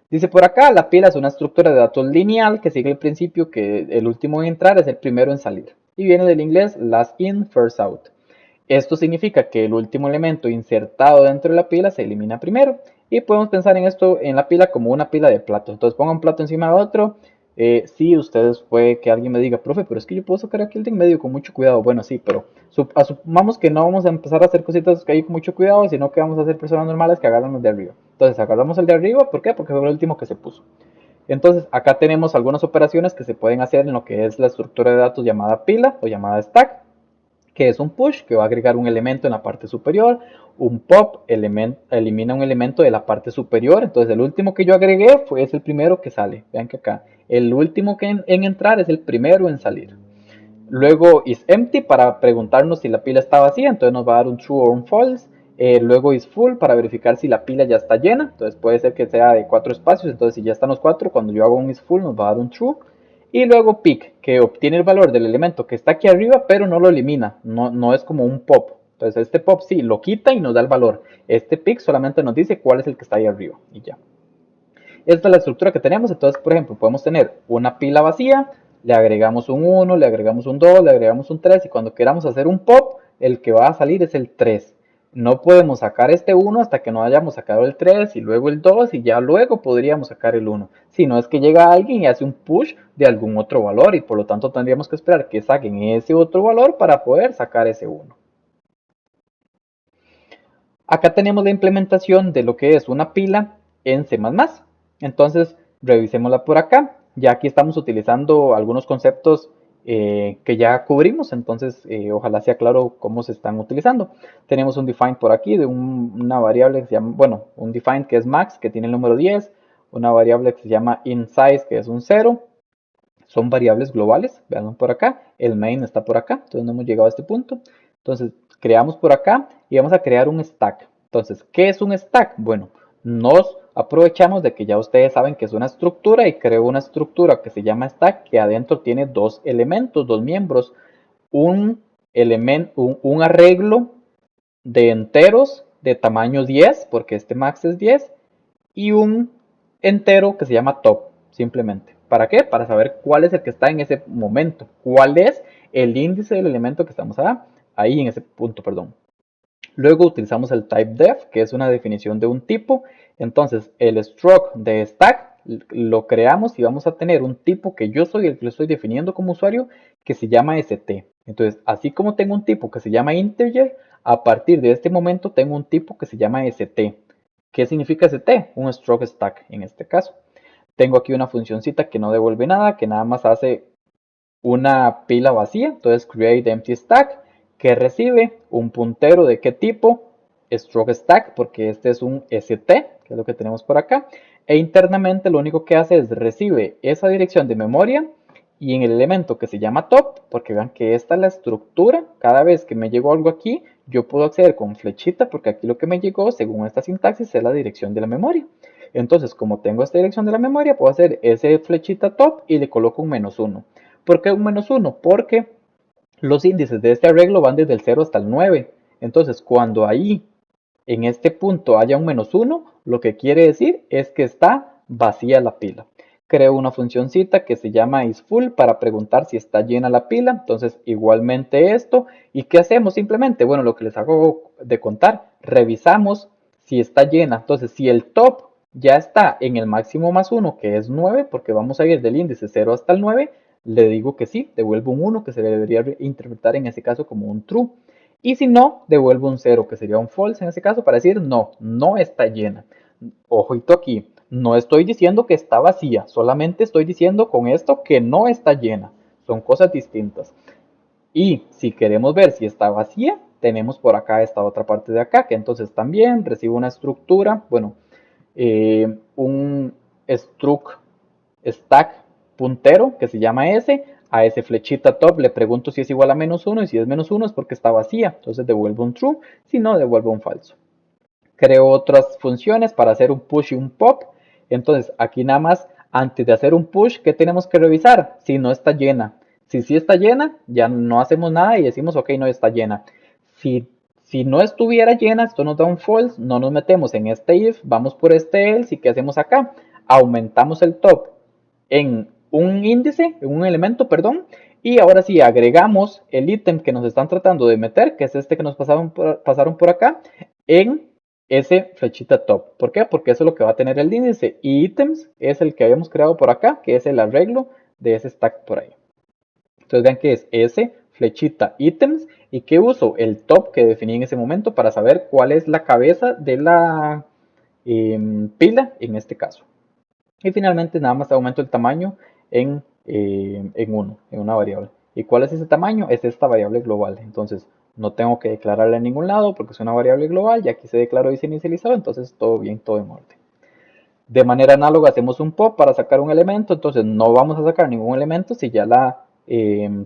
Dice por acá, la pila es una estructura de datos lineal que sigue el principio que el último en entrar es el primero en salir. Y viene del inglés last in, first out. Esto significa que el último elemento insertado dentro de la pila se elimina primero. Y podemos pensar en esto, en la pila, como una pila de platos. Entonces ponga un plato encima de otro. Sí, ustedes puede que alguien me diga, profe, pero es que yo puedo sacar aquí el de en medio con mucho cuidado. Bueno, sí, pero asumamos que no vamos a empezar a hacer cositas que hay con mucho cuidado, sino que vamos a hacer personas normales que agarran el de arriba. Entonces agarramos el de arriba, ¿por qué? Porque fue el último que se puso. Entonces acá tenemos algunas operaciones que se pueden hacer en lo que es la estructura de datos llamada pila o llamada stack, que es un push que va a agregar un elemento en la parte superior, un pop elimina un elemento de la parte superior, entonces el último que yo agregué es el primero que sale. Vean que acá el último que en entrar es el primero en salir. Luego is empty para preguntarnos si la pila está vacía, entonces nos va a dar un true o un false. Luego is full para verificar si la pila ya está llena, entonces puede ser que sea de 4 espacios, entonces si ya están los 4, cuando yo hago un is full nos va a dar un true. Y luego pick, que obtiene el valor del elemento que está aquí arriba, pero no lo elimina, no es como un pop. Entonces este pop sí lo quita y nos da el valor. Este pick solamente nos dice cuál es el que está ahí arriba y ya. Esta es la estructura que tenemos, entonces por ejemplo podemos tener una pila vacía, le agregamos un 1, le agregamos un 2, le agregamos un 3 y cuando queramos hacer un pop, el que va a salir es el 3. No podemos sacar este 1 hasta que no hayamos sacado el 3 y luego el 2 y ya luego podríamos sacar el 1. Si no es que llega alguien y hace un push de algún otro valor y por lo tanto tendríamos que esperar que saquen ese otro valor para poder sacar ese 1. Acá tenemos la implementación de lo que es una pila en C++. Entonces, revisémosla por acá. Ya aquí estamos utilizando algunos conceptos que ya cubrimos, entonces ojalá sea claro cómo se están utilizando. Tenemos un define por aquí de una variable que se llama, bueno, un define que es max, que tiene el número 10, una variable que se llama inSize, que es un 0. Son variables globales, vean por acá, el main está por acá, entonces no hemos llegado a este punto. Entonces, creamos por acá y vamos a crear un stack. Entonces, ¿qué es un stack? Bueno, nos aprovechamos de que ya ustedes saben que es una estructura y creo una estructura que se llama stack que adentro tiene dos elementos, dos miembros, un arreglo de enteros de tamaño 10, porque este max es 10, y un entero que se llama top, simplemente. ¿Para qué? Para saber cuál es el que está en ese momento, cuál es el índice del elemento que estamos ahí en ese punto, perdón. Luego utilizamos el typedef, que es una definición de un tipo. Entonces, el struct de stack lo creamos y vamos a tener un tipo que yo soy el que lo estoy definiendo como usuario, que se llama st. Entonces, así como tengo un tipo que se llama integer, a partir de este momento tengo un tipo que se llama st. ¿Qué significa st? Un struct stack en este caso. Tengo aquí una funcioncita que no devuelve nada, que nada más hace una pila vacía, entonces create empty stack, que recibe un puntero de qué tipo, struct stack, porque este es un st, que es lo que tenemos por acá, e internamente lo único que hace es recibe esa dirección de memoria y en el elemento que se llama top, porque vean que esta es la estructura, cada vez que me llegó algo aquí, yo puedo acceder con flechita, porque aquí lo que me llegó, según esta sintaxis, es la dirección de la memoria. Entonces, como tengo esta dirección de la memoria, puedo hacer ese flechita top y le coloco un -1. ¿Por qué un -1? Porque los índices de este arreglo van desde el 0 hasta el 9. Entonces, cuando ahí, en este punto, haya un -1, lo que quiere decir es que está vacía la pila. Creo una funcioncita que se llama isFull para preguntar si está llena la pila. Entonces, igualmente esto. ¿Y qué hacemos? Simplemente, bueno, lo que les hago de contar, revisamos si está llena. Entonces, si el top ya está en el máximo +1, que es 9, porque vamos a ir del índice 0 hasta el 9, le digo que sí, devuelvo un 1, que se debería interpretar en ese caso como un true. Y si no, devuelvo un 0, que sería un false en ese caso, para decir no, no está llena. Ojito aquí, no estoy diciendo que está vacía, solamente estoy diciendo con esto que no está llena. Son cosas distintas. Y si queremos ver si está vacía, tenemos por acá esta otra parte de acá, que entonces también recibe una estructura, bueno, un struct stack puntero que se llama S. A ese flechita top le pregunto si es igual a -1 y si es -1 es porque está vacía. Entonces devuelvo un true, si no devuelvo un falso. Creo otras funciones para hacer un push y un pop. Entonces aquí nada más antes de hacer un push, ¿qué tenemos que revisar? Si no está llena. Si sí está llena, ya no hacemos nada y decimos ok, no está llena. Si no estuviera llena, esto nos da un false, no nos metemos en este if, vamos por este else y ¿qué hacemos acá? Aumentamos el top en un índice, en un elemento, perdón, Y ahora sí, agregamos el ítem que nos están tratando de meter, que es este que nos pasaron por acá, en ese flechita top. ¿Por qué? Porque eso es lo que va a tener el índice. Y ítems es el que habíamos creado por acá, que es el arreglo de ese stack por ahí. Entonces vean que es ese flechita ítems y que uso el top que definí en ese momento para saber cuál es la cabeza de la pila en este caso. Y finalmente nada más aumento el tamaño en 1, en una variable. ¿Y cuál es ese tamaño? Es esta variable global. Entonces no tengo que declararla en ningún lado porque es una variable global. Y aquí se declaró y se inicializó. Entonces todo bien, todo en orden. De manera análoga hacemos un pop para sacar un elemento. Entonces no vamos a sacar ningún elemento si ya la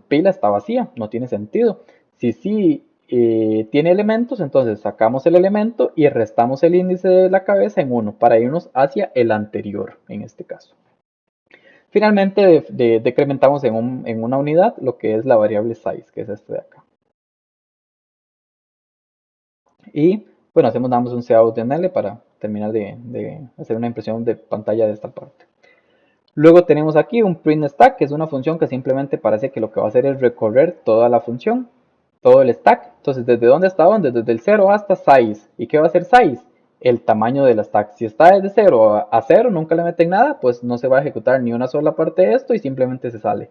pila está vacía. No tiene sentido. Si sí tiene elementos, entonces sacamos el elemento y restamos el índice de la cabeza en 1 para irnos hacia el anterior en este caso. Finalmente decrementamos en una unidad lo que es la variable size, que es este de acá. Y bueno, hacemos nada más un cout de NL para terminar de hacer una impresión de pantalla de esta parte. Luego tenemos aquí un print stack, que es una función que simplemente parece que lo que va a hacer es recorrer toda la función, todo el stack. Entonces, ¿desde dónde hasta dónde? Desde el 0 hasta size. ¿Y qué va a hacer size? El tamaño del stack. Si está desde 0 a 0, nunca le meten nada, pues no se va a ejecutar ni una sola parte de esto y simplemente se sale.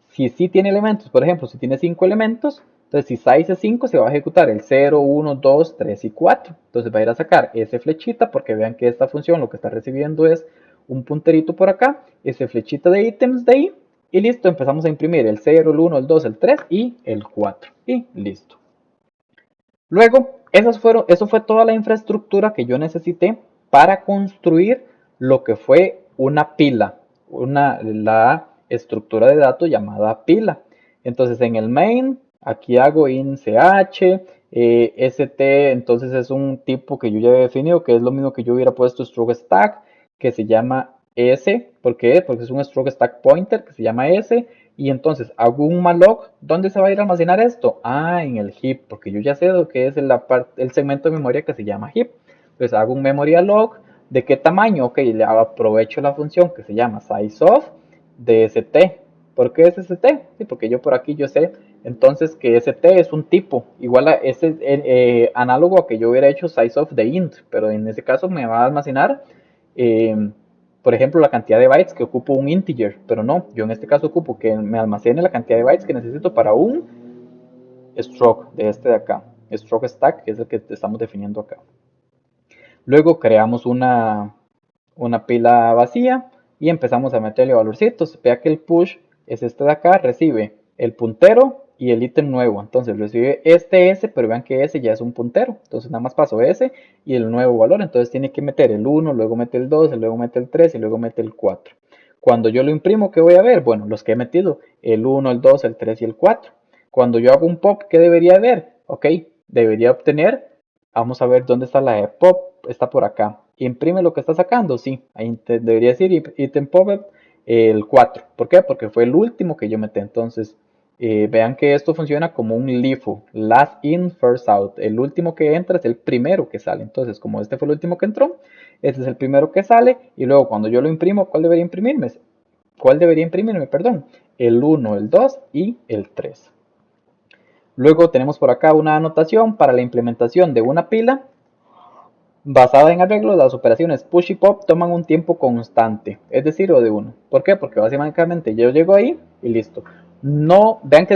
Si sí tiene elementos, por ejemplo, si tiene 5 elementos, entonces si size es 5, se va a ejecutar el 0, 1, 2, 3 y 4. Entonces va a ir a sacar ese flechita porque vean que esta función lo que está recibiendo es un punterito por acá, ese flechita de ítems de ahí, y listo, empezamos a imprimir el 0, el 1, el 2, el 3 y el 4. Y listo. Luego, eso fue toda la infraestructura que yo necesité para construir lo que fue una pila, la estructura de datos llamada pila. Entonces en el main, aquí hago inch, st, entonces es un tipo que yo ya he definido, que es lo mismo que yo hubiera puesto stroke stack, que se llama s. ¿Por qué? Porque es un stroke stack pointer que se llama s. Y entonces hago un malloc. ¿Dónde se va a ir a almacenar esto? Ah, en el heap, porque yo ya sé lo que es el segmento de memoria que se llama heap. Entonces hago un memory alloc. ¿De qué tamaño? Ok, le aprovecho la función que se llama sizeOf de st. ¿Por qué es st? Sí, porque yo por aquí yo sé entonces que st es un tipo, igual a ese análogo a que yo hubiera hecho sizeOf de int, pero en ese caso me va a almacenar por ejemplo, la cantidad de bytes que ocupo un integer, pero no, yo en este caso ocupo que me almacene la cantidad de bytes que necesito para un stroke de este de acá, stroke stack, que es el que estamos definiendo acá. Luego creamos una pila vacía y empezamos a meterle valorcitos. Vea que el push es este de acá, recibe el puntero y el ítem nuevo. Entonces recibe este S, pero vean que S ya es un puntero. Entonces nada más paso S y el nuevo valor. Entonces tiene que meter el 1, luego mete el 2, luego mete el 3 y luego mete el 4. Cuando yo lo imprimo, ¿qué voy a ver? Bueno, los que he metido, el 1, el 2, el 3 y el 4. Cuando yo hago un pop, ¿qué debería haber? Ok, debería obtener, vamos a ver dónde está la de pop, está por acá. Imprime lo que está sacando, sí, ahí debería decir item pop el 4. ¿Por qué? Porque fue el último que yo metí. Entonces, vean que esto funciona como un LIFO, last in, first out. El último que entra es el primero que sale. Entonces, como este fue el último que entró, este es el primero que sale. Y luego cuando yo lo imprimo, ¿cuál debería imprimirme? ¿Cuál debería imprimirme? Perdón. El 1, el 2 y el 3. Luego tenemos por acá una anotación para la implementación de una pila. Basada en arreglos, las operaciones push y pop toman un tiempo constante, es decir, o de 1. ¿Por qué? Porque básicamente yo llego ahí y listo. No, vean que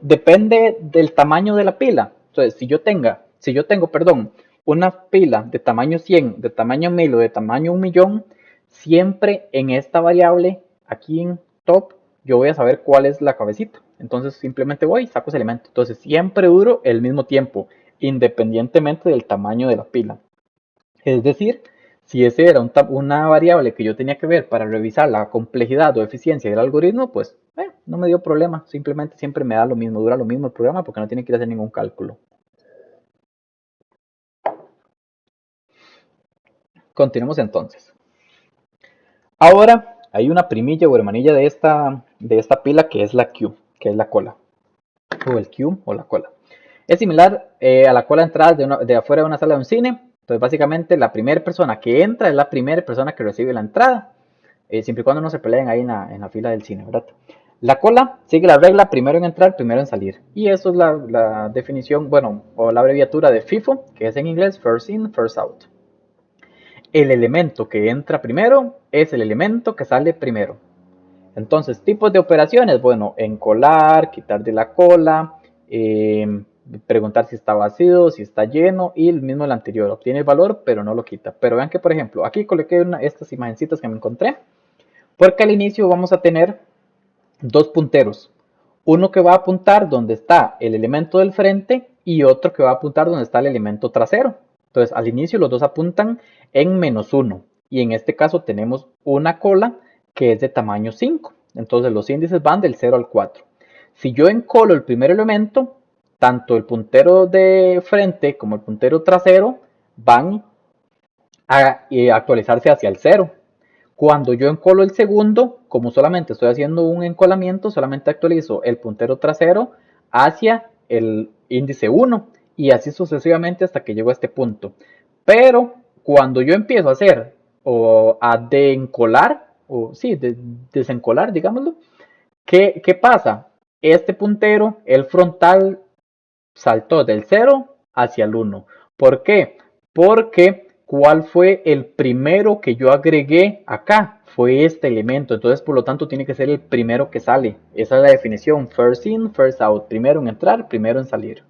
depende del tamaño de la pila. Entonces, si yo tengo, perdón, una pila de tamaño 100, de tamaño 1000 o de tamaño 1.000.000, siempre en esta variable, aquí en top, yo voy a saber cuál es la cabecita. Entonces simplemente voy y saco ese elemento. Entonces siempre duro el mismo tiempo, independientemente del tamaño de la pila. Es decir, si ese era una variable que yo tenía que ver para revisar la complejidad o eficiencia del algoritmo, pues no me dio problema. Simplemente siempre me da lo mismo, dura lo mismo el programa porque no tiene que ir a hacer ningún cálculo. Continuemos entonces. Ahora hay una primilla o hermanilla de esta pila que es la Q, que es la cola. O el Q o la cola. Es similar a la cola de entrada de afuera de una sala de un cine. Entonces básicamente la primera persona que entra es la primera persona que recibe la entrada. Siempre y cuando no se peleen ahí en la fila del cine, ¿verdad? La cola sigue la regla primero en entrar, primero en salir. Y eso es la definición, bueno, o la abreviatura de FIFO, que es en inglés First In, First Out. El elemento que entra primero es el elemento que sale primero. Entonces, tipos de operaciones, bueno, encolar, quitar de la cola, preguntar si está vacío, si está lleno, y el mismo el anterior, obtiene el valor, pero no lo quita. Pero vean que, por ejemplo, aquí coloqué estas imagencitas que me encontré, porque al inicio vamos a tener dos punteros. Uno que va a apuntar donde está el elemento del frente y otro que va a apuntar donde está el elemento trasero. Entonces, al inicio los dos apuntan en -1. Y en este caso tenemos una cola que es de tamaño 5. Entonces, los índices van del 0 al 4. Si yo encolo el primer elemento, tanto el puntero de frente como el puntero trasero van a actualizarse hacia el 0. Cuando yo encolo el segundo, como solamente estoy haciendo un encolamiento, solamente actualizo el puntero trasero hacia el índice 1 y así sucesivamente hasta que llego a este punto. Pero cuando yo empiezo a hacer o a deencolar, o sí, desencolar, digámoslo, ¿qué pasa? Este puntero, el frontal, saltó del 0 hacia el 1. ¿Por qué? Porque ¿cuál fue el primero que yo agregué acá? Fue este elemento, entonces por lo tanto tiene que ser el primero que sale. Esa es la definición, first in, first out, primero en entrar, primero en salir.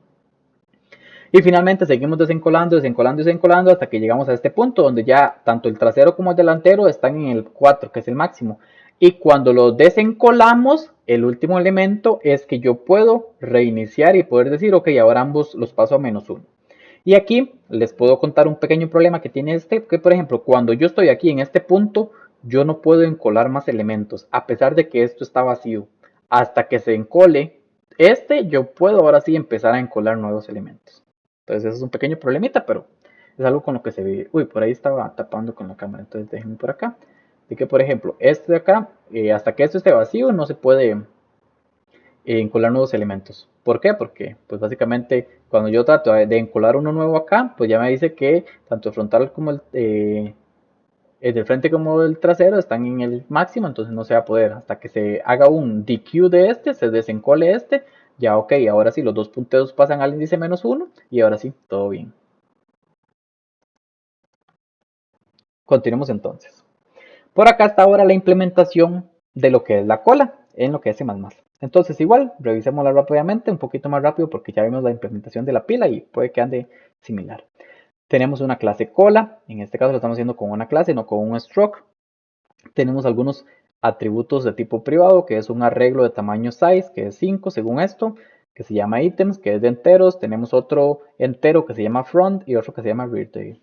Y finalmente seguimos desencolando, desencolando, desencolando hasta que llegamos a este punto donde ya tanto el trasero como el delantero están en el 4, que es el máximo. Y cuando lo desencolamos, el último elemento es que yo puedo reiniciar y poder decir, ok, ahora ambos los paso a -1. Y aquí les puedo contar un pequeño problema que tiene que por ejemplo, cuando yo estoy aquí en este punto, yo no puedo encolar más elementos, a pesar de que esto está vacío. Hasta que se encole yo puedo ahora sí empezar a encolar nuevos elementos. Entonces eso es un pequeño problemita, pero es algo con lo que se vive. Uy, por ahí estaba tapando con la cámara, entonces déjenme por acá. Así que, por ejemplo, este de acá, hasta que esto esté vacío, no se puede encolar nuevos elementos. ¿Por qué? Porque, pues básicamente, cuando yo trato de encolar uno nuevo acá, pues ya me dice que tanto el frontal como el del frente como el trasero están en el máximo, entonces no se va a poder. Hasta que se haga un DQ de este, se desencole este, ya ok, ahora sí los dos punteros pasan al índice -1 y ahora sí, todo bien. Continuemos entonces. Por acá está ahora la implementación de lo que es la cola en lo que es C++. Entonces igual, revisémosla rápidamente, un poquito más rápido porque ya vimos la implementación de la pila y puede que ande similar. Tenemos una clase cola, en este caso lo estamos haciendo con una clase, no con un struct. Tenemos algunos atributos de tipo privado, que es un arreglo de tamaño size, que es 5 según esto, que se llama items, que es de enteros. Tenemos otro entero que se llama front y otro que se llama rear,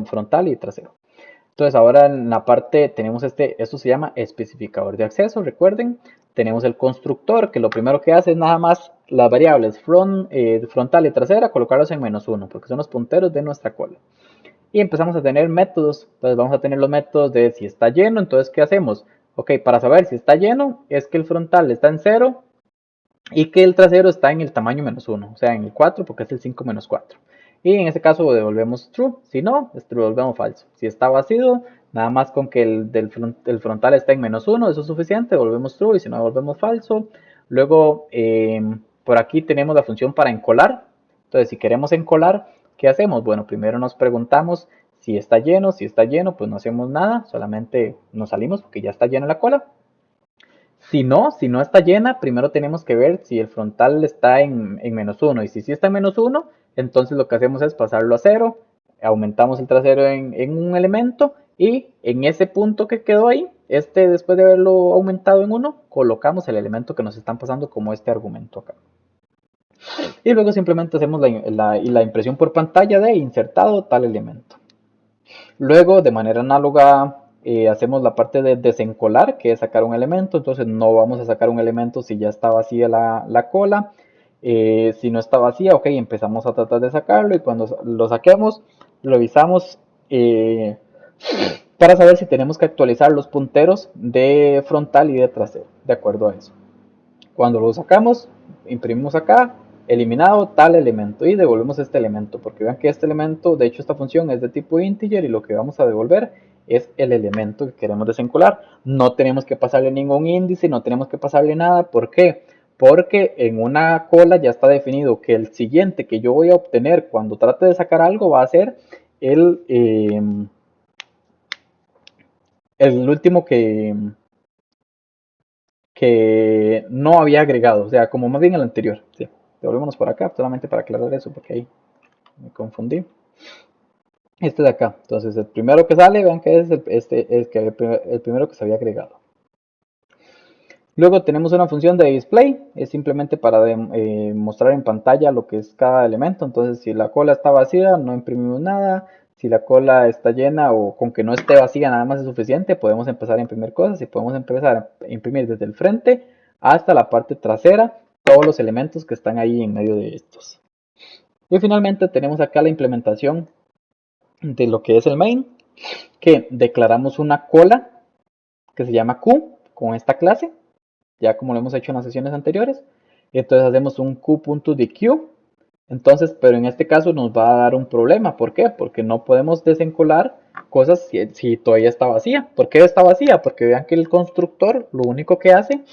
frontal y trasero. Entonces ahora en la parte tenemos esto se llama especificador de acceso, recuerden. Tenemos el constructor, que lo primero que hace es nada más las variables frontal y trasera, colocarlos en -1, porque son los punteros de nuestra cola. Y empezamos a tener métodos. Entonces vamos a tener los métodos de si está lleno. Entonces, ¿qué hacemos? Ok, para saber si está lleno, es que el frontal está en 0 y que el trasero está en el tamaño -1, o sea, en el 4, porque es el 5 menos 4. Y en este caso devolvemos true, si no, devolvemos falso. Si está vacío, nada más con que el frontal está en -1, eso es suficiente, devolvemos true, y si no, devolvemos falso. Luego, por aquí tenemos la función para encolar. Entonces, si queremos encolar, ¿qué hacemos? Bueno, primero nos preguntamos si está lleno, pues no hacemos nada, solamente nos salimos porque ya está llena la cola. Si no está llena, primero tenemos que ver si el frontal está en -1. Y si sí está en -1, entonces lo que hacemos es pasarlo a 0. Aumentamos el trasero en un elemento. Y en ese punto que quedó ahí, después de haberlo aumentado en 1, colocamos el elemento que nos están pasando como este argumento acá. Y luego simplemente hacemos la impresión por pantalla de insertado tal elemento. Luego, de manera análoga, hacemos la parte de desencolar, que es sacar un elemento. Entonces no vamos a sacar un elemento si ya está vacía la cola. Si no está vacía, ok, empezamos a tratar de sacarlo y cuando lo saquemos, revisamos para saber si tenemos que actualizar los punteros de frontal y de trasero, de acuerdo a eso. Cuando lo sacamos, imprimimos acá, eliminado tal elemento y devolvemos este elemento, porque vean que este elemento, de hecho esta función es de tipo integer y lo que vamos a devolver es el elemento que queremos desencolar. No tenemos que pasarle ningún índice, no tenemos que pasarle nada. ¿Por qué? Porque en una cola ya está definido que el siguiente que yo voy a obtener cuando trate de sacar algo va a ser el último que no había agregado, o sea, como más bien el anterior. Sí. Devolvémonos por acá, solamente para aclarar eso, porque ahí me confundí. Este de acá, entonces el primero que sale, vean que es el primero que se había agregado. Luego tenemos una función de display, es simplemente para mostrar en pantalla lo que es cada elemento. Entonces si la cola está vacía no imprimimos nada, si la cola está llena o con que no esté vacía nada más es suficiente, podemos empezar a imprimir cosas y podemos empezar a imprimir desde el frente hasta la parte trasera todos los elementos que están ahí en medio de estos. Y finalmente tenemos acá la implementación de lo que es el main, que declaramos una cola que se llama Q con esta clase, ya como lo hemos hecho en las sesiones anteriores. Y entonces hacemos un Q.dequeue. Entonces, pero en este caso nos va a dar un problema. ¿Por qué? Porque no podemos desencolar cosas si todavía está vacía. ¿Por qué está vacía? Porque vean que el constructor lo único que hace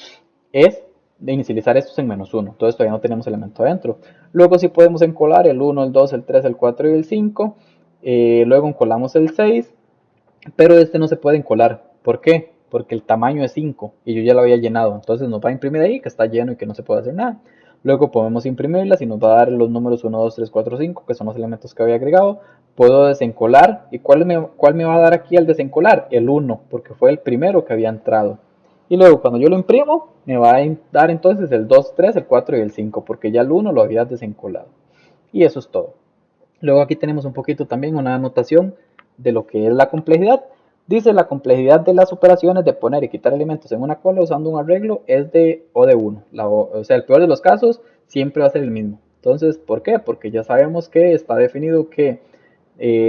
es inicializar estos en -1. Entonces todavía no tenemos elemento adentro. Luego sí podemos encolar el 1, el 2, el 3, el 4 y el 5. Luego encolamos el 6. Pero este no se puede encolar. ¿Por qué? Porque el tamaño es 5 y yo ya lo había llenado. Entonces nos va a imprimir ahí que está lleno y que no se puede hacer nada. Luego podemos imprimirlas y nos va a dar los números 1, 2, 3, 4, 5, que son los elementos que había agregado. Puedo desencolar. ¿Y cuál me va a dar aquí al desencolar? El 1, porque fue el primero que había entrado. Y luego cuando yo lo imprimo, me va a dar entonces el 2, 3, el 4 y el 5, porque ya el 1 lo había desencolado. Y eso es todo. Luego aquí tenemos un poquito también una anotación de lo que es la complejidad. Dice la complejidad de las operaciones de poner y quitar elementos en una cola usando un arreglo es de O de 1. O sea, el peor de los casos siempre va a ser el mismo. Entonces, ¿por qué? Porque ya sabemos que está definido que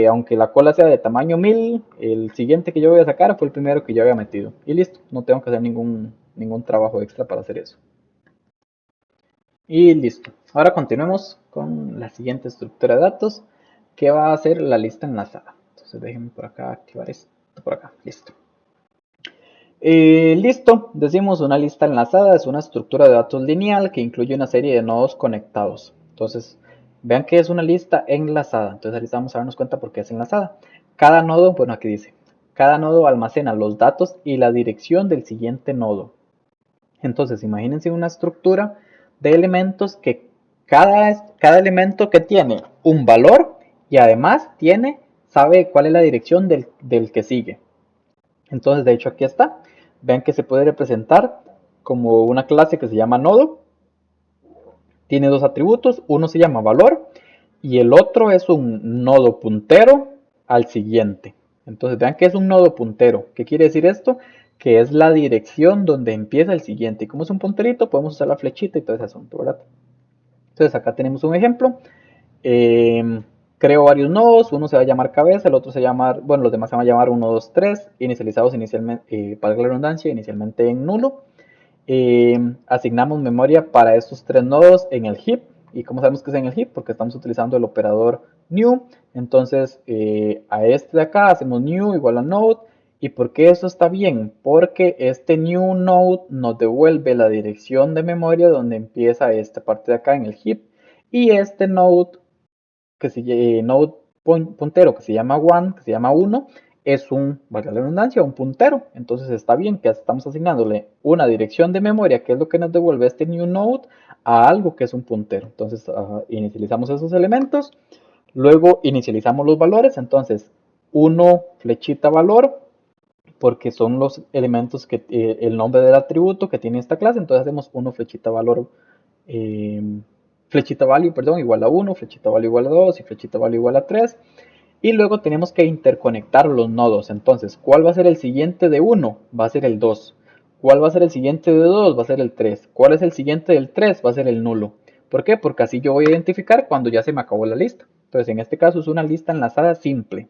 aunque la cola sea de tamaño 1000, el siguiente que yo voy a sacar fue el primero que yo había metido. Y listo, no tengo que hacer ningún trabajo extra para hacer eso. Y listo. Ahora continuemos con la siguiente estructura de datos, que va a ser la lista enlazada. Entonces déjenme por acá activar esto por acá. Listo. Listo. Decimos una lista enlazada es una estructura de datos lineal que incluye una serie de nodos conectados. Entonces, vean que es una lista enlazada. Entonces ahorita vamos a darnos cuenta por qué es enlazada. Cada nodo, bueno, aquí dice, cada nodo almacena los datos y la dirección del siguiente nodo. Entonces, imagínense una estructura de elementos que cada elemento que tiene un valor y además sabe cuál es la dirección del que sigue. Entonces, de hecho, aquí está. Vean que se puede representar como una clase que se llama nodo. Tiene dos atributos. Uno se llama valor y el otro es un nodo puntero al siguiente. Entonces, vean que es un nodo puntero. ¿Qué quiere decir esto? Que es la dirección donde empieza el siguiente. Y como es un punterito, podemos usar la flechita y todo ese asunto, ¿verdad? Entonces, acá tenemos un ejemplo. Creo varios nodos, uno se va a llamar cabeza, el otro se va a llamar, bueno, los demás se van a llamar 1, 2, 3, inicializados inicialmente, para la redundancia, inicialmente en nulo. Asignamos memoria para estos tres nodos en el heap. ¿Y cómo sabemos que es en el heap? Porque estamos utilizando el operador new. Entonces a este de acá hacemos new igual a node. ¿Y por qué eso está bien? Porque este new node nos devuelve la dirección de memoria donde empieza esta parte de acá en el heap. Y este node, node puntero que se llama 1, que se llama 1, es valga la redundancia, un puntero. Entonces está bien que estamos asignándole una dirección de memoria, que es lo que nos devuelve este new node, a algo que es un puntero. Entonces inicializamos esos elementos, luego inicializamos los valores. Entonces 1 flechita valor, porque son los elementos que el nombre del atributo que tiene esta clase. Entonces hacemos 1 flechita valor, flechita value, perdón, igual a 1, flechita value igual a 2 y flechita value igual a 3. Y luego tenemos que interconectar los nodos. Entonces, ¿cuál va a ser el siguiente de 1? Va a ser el 2. ¿Cuál va a ser el siguiente de 2? Va a ser el 3. ¿Cuál es el siguiente del 3? Va a ser el nulo. ¿Por qué? Porque así yo voy a identificar cuando ya se me acabó la lista. Entonces, en este caso es una lista enlazada simple.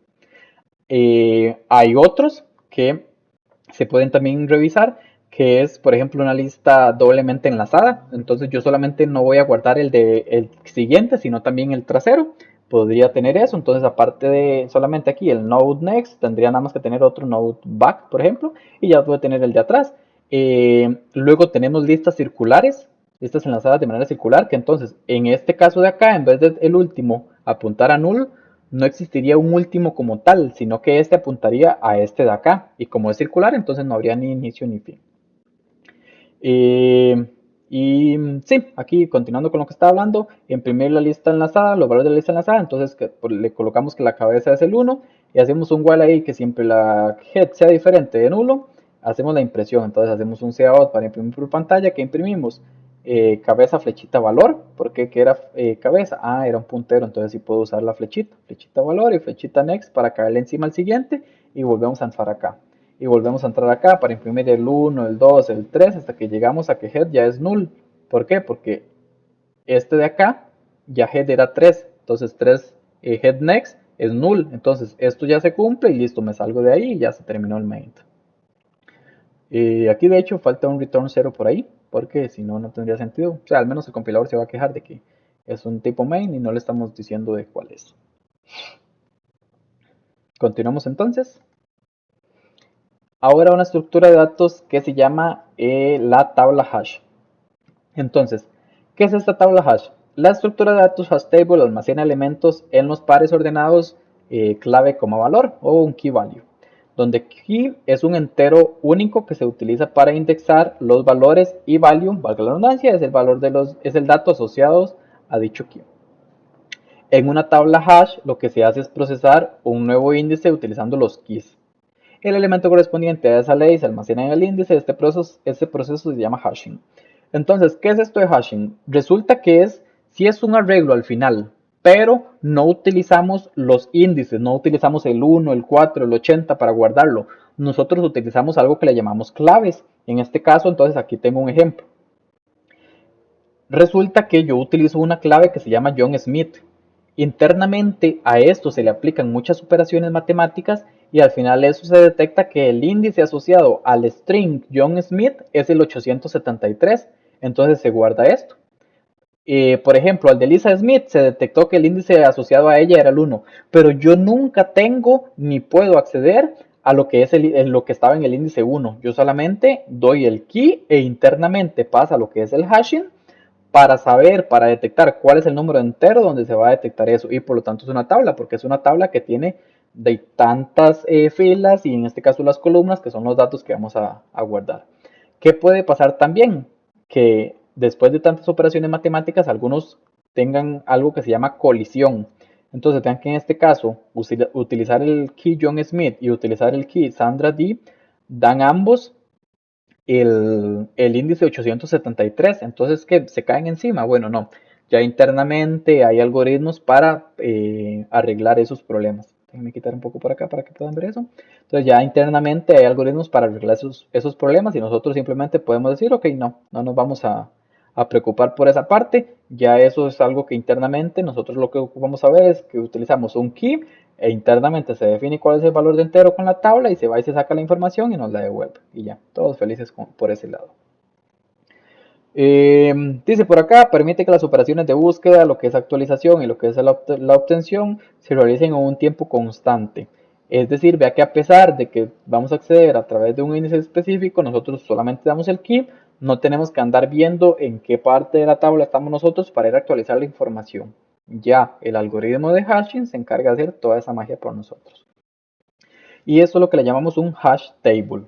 Hay otros que se pueden también revisar, que es, por ejemplo, una lista doblemente enlazada. Entonces yo solamente no voy a guardar el siguiente, sino también el trasero. Podría tener eso. Entonces, aparte de solamente aquí el node next, tendría nada más que tener otro node back, por ejemplo, y ya puedo tener el de atrás. Luego tenemos listas circulares, listas enlazadas de manera circular, que entonces en este caso de acá, en vez de el último apuntar a null, no existiría un último como tal, sino que este apuntaría a este de acá. Y como es circular, entonces no habría ni inicio ni fin. Y sí, aquí continuando con lo que estaba hablando, imprimir la lista enlazada, los valores de la lista enlazada, entonces le colocamos que la cabeza es el 1 y hacemos un while ahí que siempre la head sea diferente de nulo, hacemos la impresión, entonces hacemos un cout para imprimir por pantalla, que imprimimos cabeza, flechita, valor. ¿Por qué? ¿Qué era cabeza? Ah, era un puntero, entonces sí puedo usar la flechita, flechita valor y flechita next para caerle encima al siguiente y volvemos a entrar acá. Y volvemos a entrar acá para imprimir el 1, el 2, el 3 hasta que llegamos a que head ya es null. ¿Por qué? Porque este de acá ya head era 3, entonces 3 head next es null, entonces esto ya se cumple y listo, me salgo de ahí y ya se terminó el main. Aquí de hecho falta un return 0 por ahí, porque si no, no tendría sentido. O sea, al menos el compilador se va a quejar de que es un tipo main y no le estamos diciendo de cuál es. Continuamos entonces. Ahora una estructura de datos que se llama la tabla hash. Entonces, ¿qué es esta tabla hash? La estructura de datos hash table almacena elementos en los pares ordenados clave como valor o un key value, donde key es un entero único que se utiliza para indexar los valores y value, valga la redundancia, es el dato asociados a dicho key. En una tabla hash lo que se hace es procesar un nuevo índice utilizando los keys. El elemento correspondiente a esa ley se almacena en el índice. Este proceso se llama hashing. Entonces, ¿qué es esto de hashing? Resulta que si es un arreglo al final, pero no utilizamos los índices, no utilizamos el 1, el 4, el 80 para guardarlo. Nosotros utilizamos algo que le llamamos claves. En este caso, entonces aquí tengo un ejemplo. Resulta que yo utilizo una clave que se llama John Smith. Internamente a esto se le aplican muchas operaciones matemáticas y al final eso se detecta que el índice asociado al string John Smith es el 873, entonces se guarda esto. Por ejemplo, al de Lisa Smith se detectó que el índice asociado a ella era el 1, pero yo nunca tengo ni puedo acceder a lo que es lo que estaba en el índice 1. Yo solamente doy el key e internamente pasa lo que es el hashing para saber, para detectar cuál es el número entero donde se va a detectar eso. Y por lo tanto es una tabla, porque es una tabla que tiene de tantas filas y en este caso las columnas, que son los datos que vamos a guardar. ¿Qué puede pasar también? Que después de tantas operaciones matemáticas, algunos tengan algo que se llama colisión. Entonces vean que en este caso, utilizar el key John Smith y utilizar el key Sandra D dan ambos el índice 873, entonces que se caen encima. Bueno, no, ya internamente hay algoritmos para arreglar esos problemas. Déjenme quitar un poco por acá para que puedan ver eso. Entonces ya internamente hay algoritmos para arreglar esos problemas y nosotros simplemente podemos decir, ok, no nos vamos a preocupar por esa parte. Ya eso es algo que internamente nosotros lo que vamos a ver es que utilizamos un key e internamente se define cuál es el valor de entero con la tabla y se va y se saca la información y nos la devuelve. Y ya, todos felices por ese lado. Dice por acá, permite que las operaciones de búsqueda, lo que es actualización y lo que es la obtención, se realicen en un tiempo constante. Es decir, vea que a pesar de que vamos a acceder a través de un índice específico, nosotros solamente damos el key, no tenemos que andar viendo en qué parte de la tabla estamos nosotros para ir a actualizar la información. Ya el algoritmo de hashing se encarga de hacer toda esa magia por nosotros. Y eso es lo que le llamamos un hash table.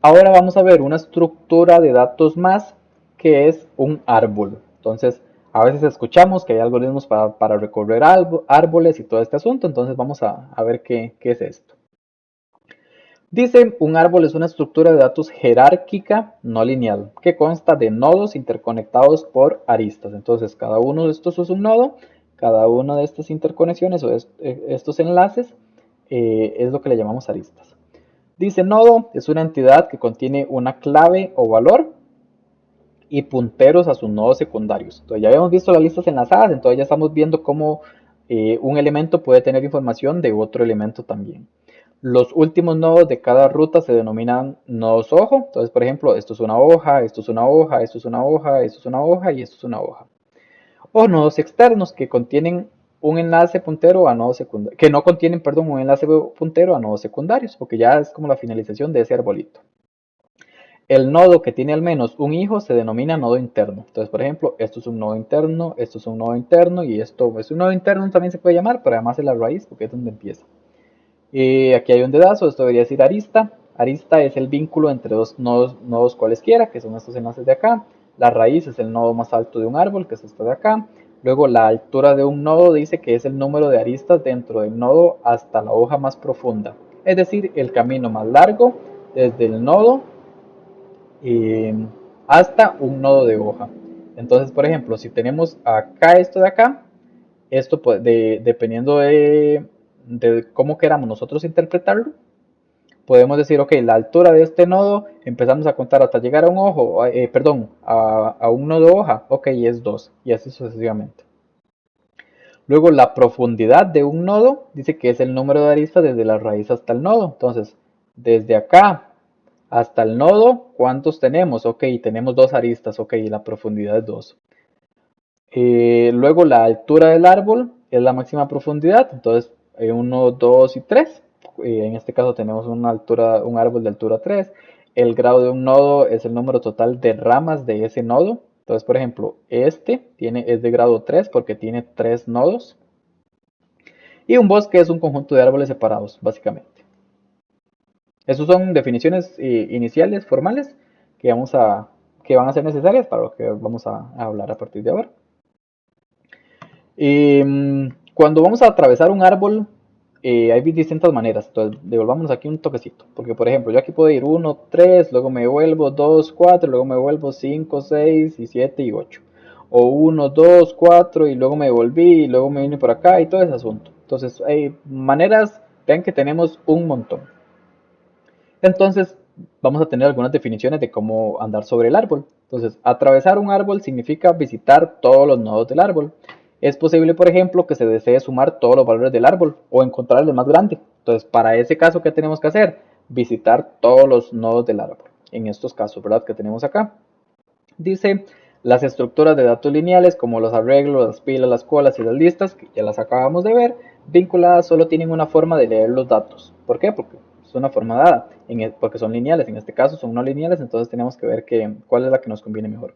Ahora vamos a ver una estructura de datos más que es un árbol. Entonces, a veces escuchamos que hay algoritmos para recorrer árboles y todo este asunto. Entonces vamos a ver qué es esto. Dice, un árbol es una estructura de datos jerárquica no lineal que consta de nodos interconectados por aristas. Entonces, cada uno de estos es un nodo, cada una de estas interconexiones o estos enlaces es lo que le llamamos aristas. Dice, nodo es una entidad que contiene una clave o valor y punteros a sus nodos secundarios. Entonces ya habíamos visto las listas enlazadas, entonces ya estamos viendo cómo un elemento puede tener información de otro elemento también. Los últimos nodos de cada ruta se denominan nodos ojo. Entonces, por ejemplo, esto es una hoja, esto es una hoja, esto es una hoja, esto es una hoja y esto es una hoja. O nodos externos que contienen un enlace puntero a nodos secundarios, que no contienen, perdón, un enlace puntero a nodos secundarios, porque ya es como la finalización de ese arbolito. El nodo que tiene al menos un hijo se denomina nodo interno. Entonces, por ejemplo, esto es un nodo interno, esto es un nodo interno y esto es un nodo interno también se puede llamar, pero además es la raíz porque es donde empieza. Aquí hay un dedazo, esto debería decir arista. Arista es el vínculo entre dos nodos cualesquiera, que son estos enlaces de acá. La raíz es el nodo más alto de un árbol, que es este de acá. Luego la altura de un nodo dice que es el número de aristas dentro del nodo hasta la hoja más profunda. Es decir, el camino más largo desde el nodo eh, hasta un nodo de hoja. Entonces, por ejemplo, si tenemos acá esto de acá, esto dependiendo de cómo queramos nosotros interpretarlo, podemos decir, ok, la altura de este nodo, empezamos a contar hasta llegar a un ojo, perdón, a un nodo hoja, ok, es 2, y así sucesivamente. Luego la profundidad de un nodo dice que es el número de aristas desde la raíz hasta el nodo. Entonces, desde acá hasta el nodo, ¿cuántos tenemos? Ok, tenemos 2 aristas, ok, la profundidad es 2. Luego la altura del árbol es la máxima profundidad, entonces 1, 2 y 3. En este caso tenemos una altura, un árbol de altura 3. El grado de un nodo es el número total de ramas de ese nodo. Entonces, por ejemplo, este es de grado 3 porque tiene 3 nodos. Y un bosque es un conjunto de árboles separados, básicamente. Esas son definiciones iniciales, formales, que van a ser necesarias para lo que vamos a hablar a partir de ahora. Cuando vamos a atravesar un árbol, hay distintas maneras. Entonces, devolvámonos aquí un toquecito. Porque, por ejemplo, yo aquí puedo ir 1, 3, luego me devuelvo 2, 4, luego me devuelvo 5, 6, y 7 y 8. O 1, 2, 4 y luego me devolví y luego me vine por acá y todo ese asunto. Entonces, hay maneras, vean que tenemos un montón. Entonces, vamos a tener algunas definiciones de cómo andar sobre el árbol. Entonces, atravesar un árbol significa visitar todos los nodos del árbol. Es posible, por ejemplo, que se desee sumar todos los valores del árbol o encontrar el más grande. Entonces, para ese caso, ¿qué tenemos que hacer? Visitar todos los nodos del árbol. En estos casos, ¿verdad? Que tenemos acá. Dice, las estructuras de datos lineales, como los arreglos, las pilas, las colas y las listas, que ya las acabamos de ver, vinculadas solo tienen una forma de leer los datos. ¿Por qué? Porque es una forma dada, porque son lineales. En este caso son no lineales, entonces tenemos que ver cuál es la que nos conviene mejor.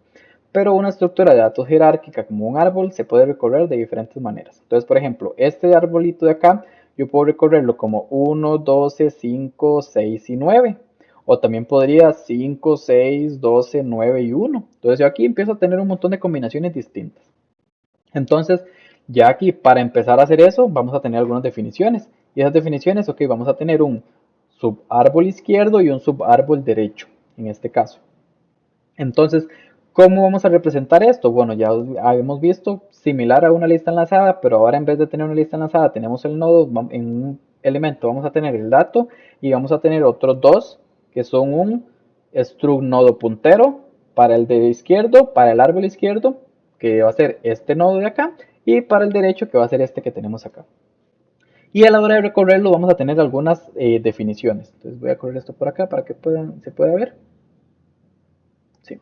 Pero una estructura de datos jerárquica como un árbol se puede recorrer de diferentes maneras. Entonces, por ejemplo, este arbolito de acá, yo puedo recorrerlo como 1, 12, 5, 6 y 9. O también podría 5, 6, 12, 9 y 1. Entonces yo aquí empiezo a tener un montón de combinaciones distintas. Entonces, ya aquí para empezar a hacer eso, vamos a tener algunas definiciones. Y esas definiciones, ok, vamos a tener un subárbol izquierdo y un subárbol derecho, en este caso. Entonces, ¿cómo vamos a representar esto? Bueno, ya habíamos visto similar a una lista enlazada, pero ahora en vez de tener una lista enlazada, tenemos el nodo, en un elemento vamos a tener el dato y vamos a tener otros dos que son un struct nodo puntero para el de izquierdo, para el árbol izquierdo, que va a ser este nodo de acá, y para el derecho, que va a ser este que tenemos acá. Y a la hora de recorrerlo vamos a tener algunas definiciones. Entonces voy a correr esto por acá para que se pueda ver. Sí.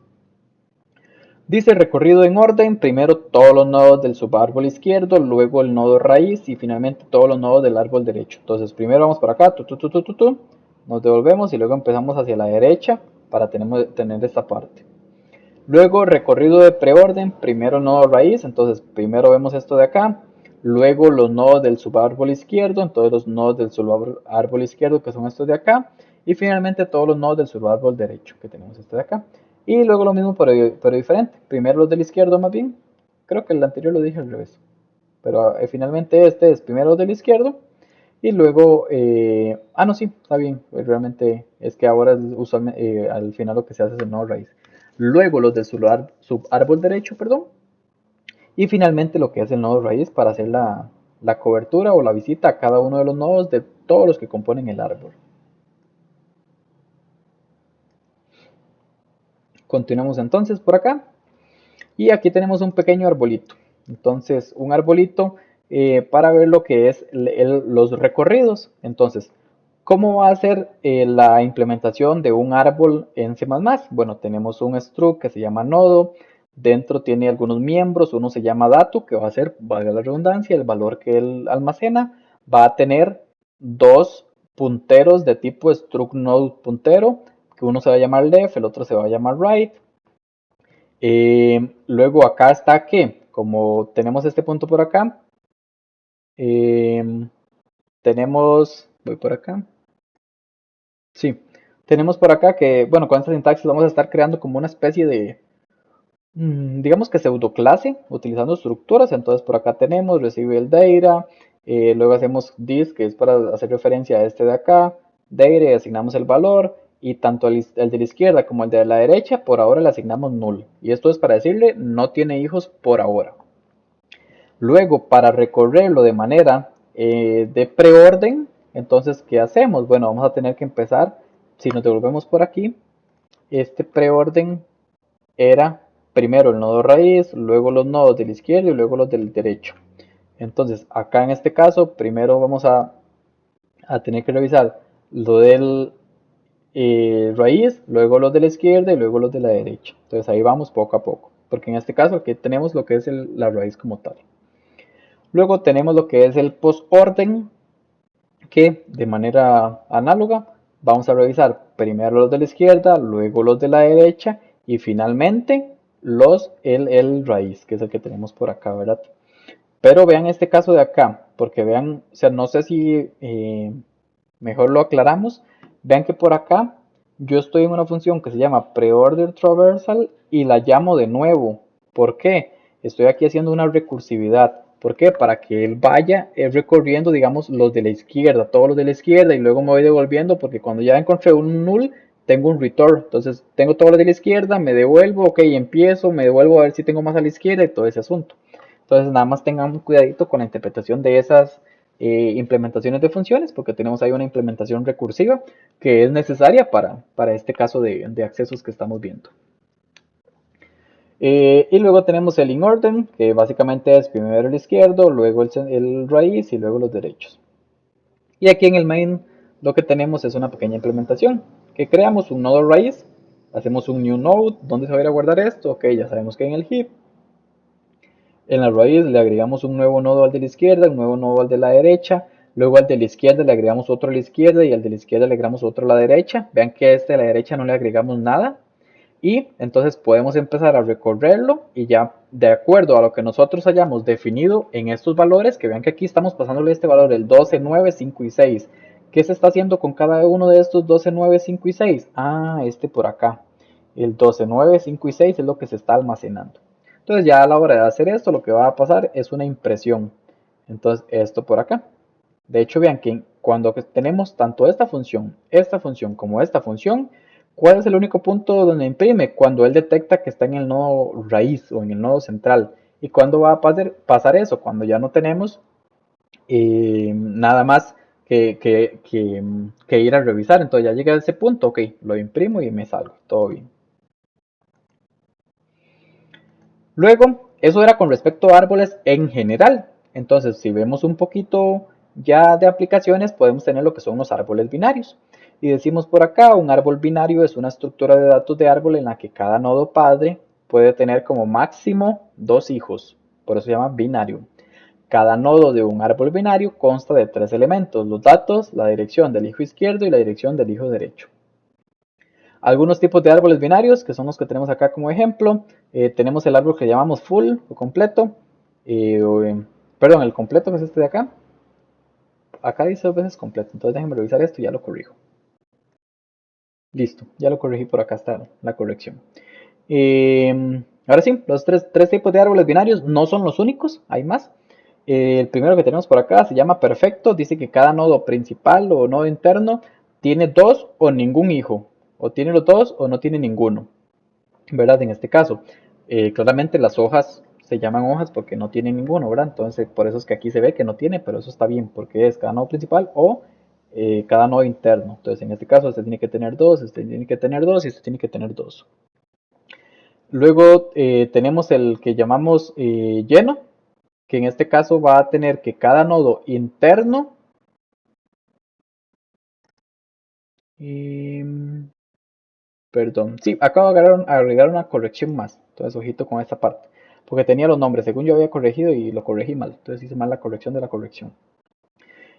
Dice recorrido en orden, primero todos los nodos del subárbol izquierdo, luego el nodo raíz y finalmente todos los nodos del árbol derecho. Entonces primero vamos por acá, nos devolvemos y luego empezamos hacia la derecha para tener esta parte. Luego recorrido de preorden, primero nodo raíz, entonces primero vemos esto de acá, luego los nodos del subárbol izquierdo, entonces los nodos del subárbol izquierdo que son estos de acá, y finalmente todos los nodos del subárbol derecho que tenemos este de acá. Y luego lo mismo pero diferente, primero los del izquierdo más bien, creo que el anterior lo dije al revés, pero finalmente este es primero los del izquierdo, y luego, no, sí, está bien, realmente es que ahora usualmente al final lo que se hace es el nodo raíz. Luego los del subárbol derecho, perdón, y finalmente lo que es el nodo raíz para hacer la cobertura o la visita a cada uno de los nodos de todos los que componen el árbol. Continuamos entonces por acá. Y aquí tenemos un pequeño arbolito. Entonces, un arbolito para ver lo que es los recorridos. Entonces, ¿Cómo va a ser la implementación de un árbol en C++? Bueno, tenemos un struct que se llama nodo, dentro tiene algunos miembros, uno se llama dato, que va a ser, valga la redundancia, el valor que él almacena, va a tener dos punteros de tipo struct node puntero, que uno se va a llamar left, el otro se va a llamar right. Luego acá está que, como tenemos este punto por acá, tenemos, voy por acá, sí, tenemos por acá que, bueno, con esta sintaxis vamos a estar creando como una especie de, digamos que pseudoclase, utilizando estructuras. Entonces por acá tenemos recibe el data, luego hacemos this, que es para hacer referencia a este de acá, data, y asignamos el valor, y tanto el de la izquierda como el de la derecha, por ahora le asignamos null. Y esto es para decirle, no tiene hijos por ahora. Luego, para recorrerlo de manera de preorden, entonces, ¿qué hacemos? Bueno, vamos a tener que empezar, si nos devolvemos por aquí, este preorden era primero el nodo raíz, luego los nodos del izquierdo y luego los del derecho. Entonces, acá en este caso, primero vamos a tener que revisar lo del raíz, luego los de la izquierda y luego los de la derecha. Entonces ahí vamos poco a poco, porque en este caso aquí tenemos lo que es la raíz como tal. Luego tenemos lo que es el postorden, que de manera análoga vamos a revisar primero los de la izquierda, luego los de la derecha y finalmente el raíz, que es el que tenemos por acá, ¿verdad? Pero vean este caso de acá, porque vean, o sea, no sé si mejor lo aclaramos. Vean que por acá yo estoy en una función que se llama preorder traversal y la llamo de nuevo. ¿Por qué? Estoy aquí haciendo una recursividad. ¿Por qué? Para que él vaya recorriendo, digamos, los de la izquierda, todos los de la izquierda, y luego me voy devolviendo, porque cuando ya encontré un null, tengo un return. Entonces, tengo todos los de la izquierda, me devuelvo, ok, empiezo, me devuelvo a ver si tengo más a la izquierda y todo ese asunto. Entonces, nada más tengan cuidadito con la interpretación de esas implementaciones de funciones, porque tenemos ahí una implementación recursiva que es necesaria para este caso de accesos que estamos viendo. Y luego tenemos el inOrder, que básicamente es primero el izquierdo, luego el raíz y luego los derechos. Y aquí en el main lo que tenemos es una pequeña implementación, que creamos un nodo raíz, hacemos un new node. ¿Dónde se va a ir a guardar esto? Ok, ya sabemos que en el heap. En la raíz le agregamos un nuevo nodo al de la izquierda, un nuevo nodo al de la derecha, luego al de la izquierda le agregamos otro a la izquierda y al de la izquierda le agregamos otro a la derecha. Vean que a este de la derecha no le agregamos nada. Y entonces podemos empezar a recorrerlo y ya de acuerdo a lo que nosotros hayamos definido en estos valores, que vean que aquí estamos pasándole este valor, el 12, 9, 5 y 6. ¿Qué se está haciendo con cada uno de estos 12, 9, 5 y 6? Ah, este por acá. El 12, 9, 5 y 6 es lo que se está almacenando. Entonces ya a la hora de hacer esto, lo que va a pasar es una impresión. Entonces esto por acá. De hecho, vean que cuando tenemos tanto esta función como esta función, ¿cuál es el único punto donde imprime? Cuando él detecta que está en el nodo raíz o en el nodo central. ¿Y cuándo va a pasar eso? Cuando ya no tenemos nada más que ir a revisar. Entonces ya llega a ese punto, ok, lo imprimo y me salgo, todo bien. Luego, eso era con respecto a árboles en general. Entonces, si vemos un poquito ya de aplicaciones, podemos tener lo que son los árboles binarios. Y decimos por acá, un árbol binario es una estructura de datos de árbol en la que cada nodo padre puede tener como máximo dos hijos. Por eso se llama binario. Cada nodo de un árbol binario consta de tres elementos: los datos, la dirección del hijo izquierdo y la dirección del hijo derecho. Algunos tipos de árboles binarios, que son los que tenemos acá como ejemplo, tenemos el árbol que llamamos full o completo, perdón, el completo que es este de acá. Acá dice 2 veces completo, entonces déjenme revisar esto y ya lo corrijo. Listo, ya lo corregí, por acá está la corrección. Ahora sí, los tres tipos de árboles binarios no son los únicos, hay más. El primero que tenemos por acá se llama perfecto, dice que cada nodo principal o nodo interno tiene dos o ningún hijo, o tiene los dos o no tiene ninguno, ¿verdad? En este caso, claramente las hojas se llaman hojas porque no tienen ninguno, ¿verdad? Entonces, por eso es que aquí se ve que no tiene, pero eso está bien, porque es cada nodo principal o cada nodo interno. Entonces, en este caso, este tiene que tener dos, este tiene que tener dos y este tiene que tener dos. Luego tenemos el que llamamos lleno, que en este caso va a tener que cada nodo interno Em, Perdón, sí, acabo de agregar una corrección más. Entonces, ojito con esta parte. Porque tenía los nombres, según yo había corregido y lo corregí mal. Entonces hice mal la corrección de la corrección.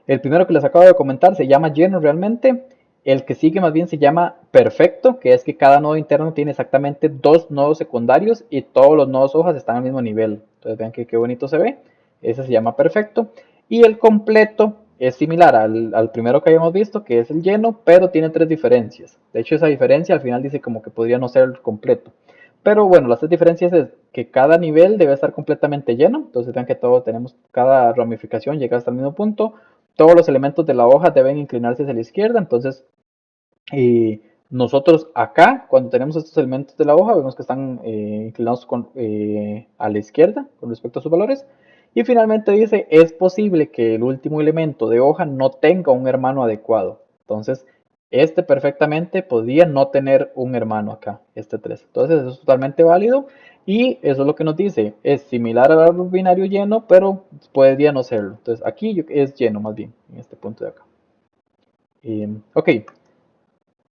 El primero que les acabo de comentar se llama lleno realmente. El que sigue más bien se llama perfecto, que es que cada nodo interno tiene exactamente dos nodos secundarios y todos los nodos hojas están al mismo nivel. Entonces vean que qué bonito se ve. Ese se llama perfecto. Y el completo es similar al primero que habíamos visto, que es el lleno, pero tiene tres diferencias. De hecho, esa diferencia al final dice como que podría no ser el completo. Pero bueno, las tres diferencias es que cada nivel debe estar completamente lleno. Entonces vean que todos tenemos, cada ramificación llega hasta el mismo punto. Todos los elementos de la hoja deben inclinarse hacia la izquierda. Entonces, nosotros acá, cuando tenemos estos elementos de la hoja, vemos que están inclinados a la izquierda con respecto a sus valores. Y finalmente dice, es posible que el último elemento de hoja no tenga un hermano adecuado. Entonces, este perfectamente podría no tener un hermano acá, este 3. Entonces, eso es totalmente válido. Y eso es lo que nos dice, es similar al árbol binario lleno, pero podría no serlo. Entonces, aquí es lleno más bien, en este punto de acá. Ok,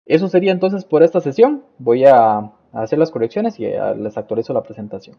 eso sería entonces por esta sesión. Voy a hacer las correcciones y les actualizo la presentación.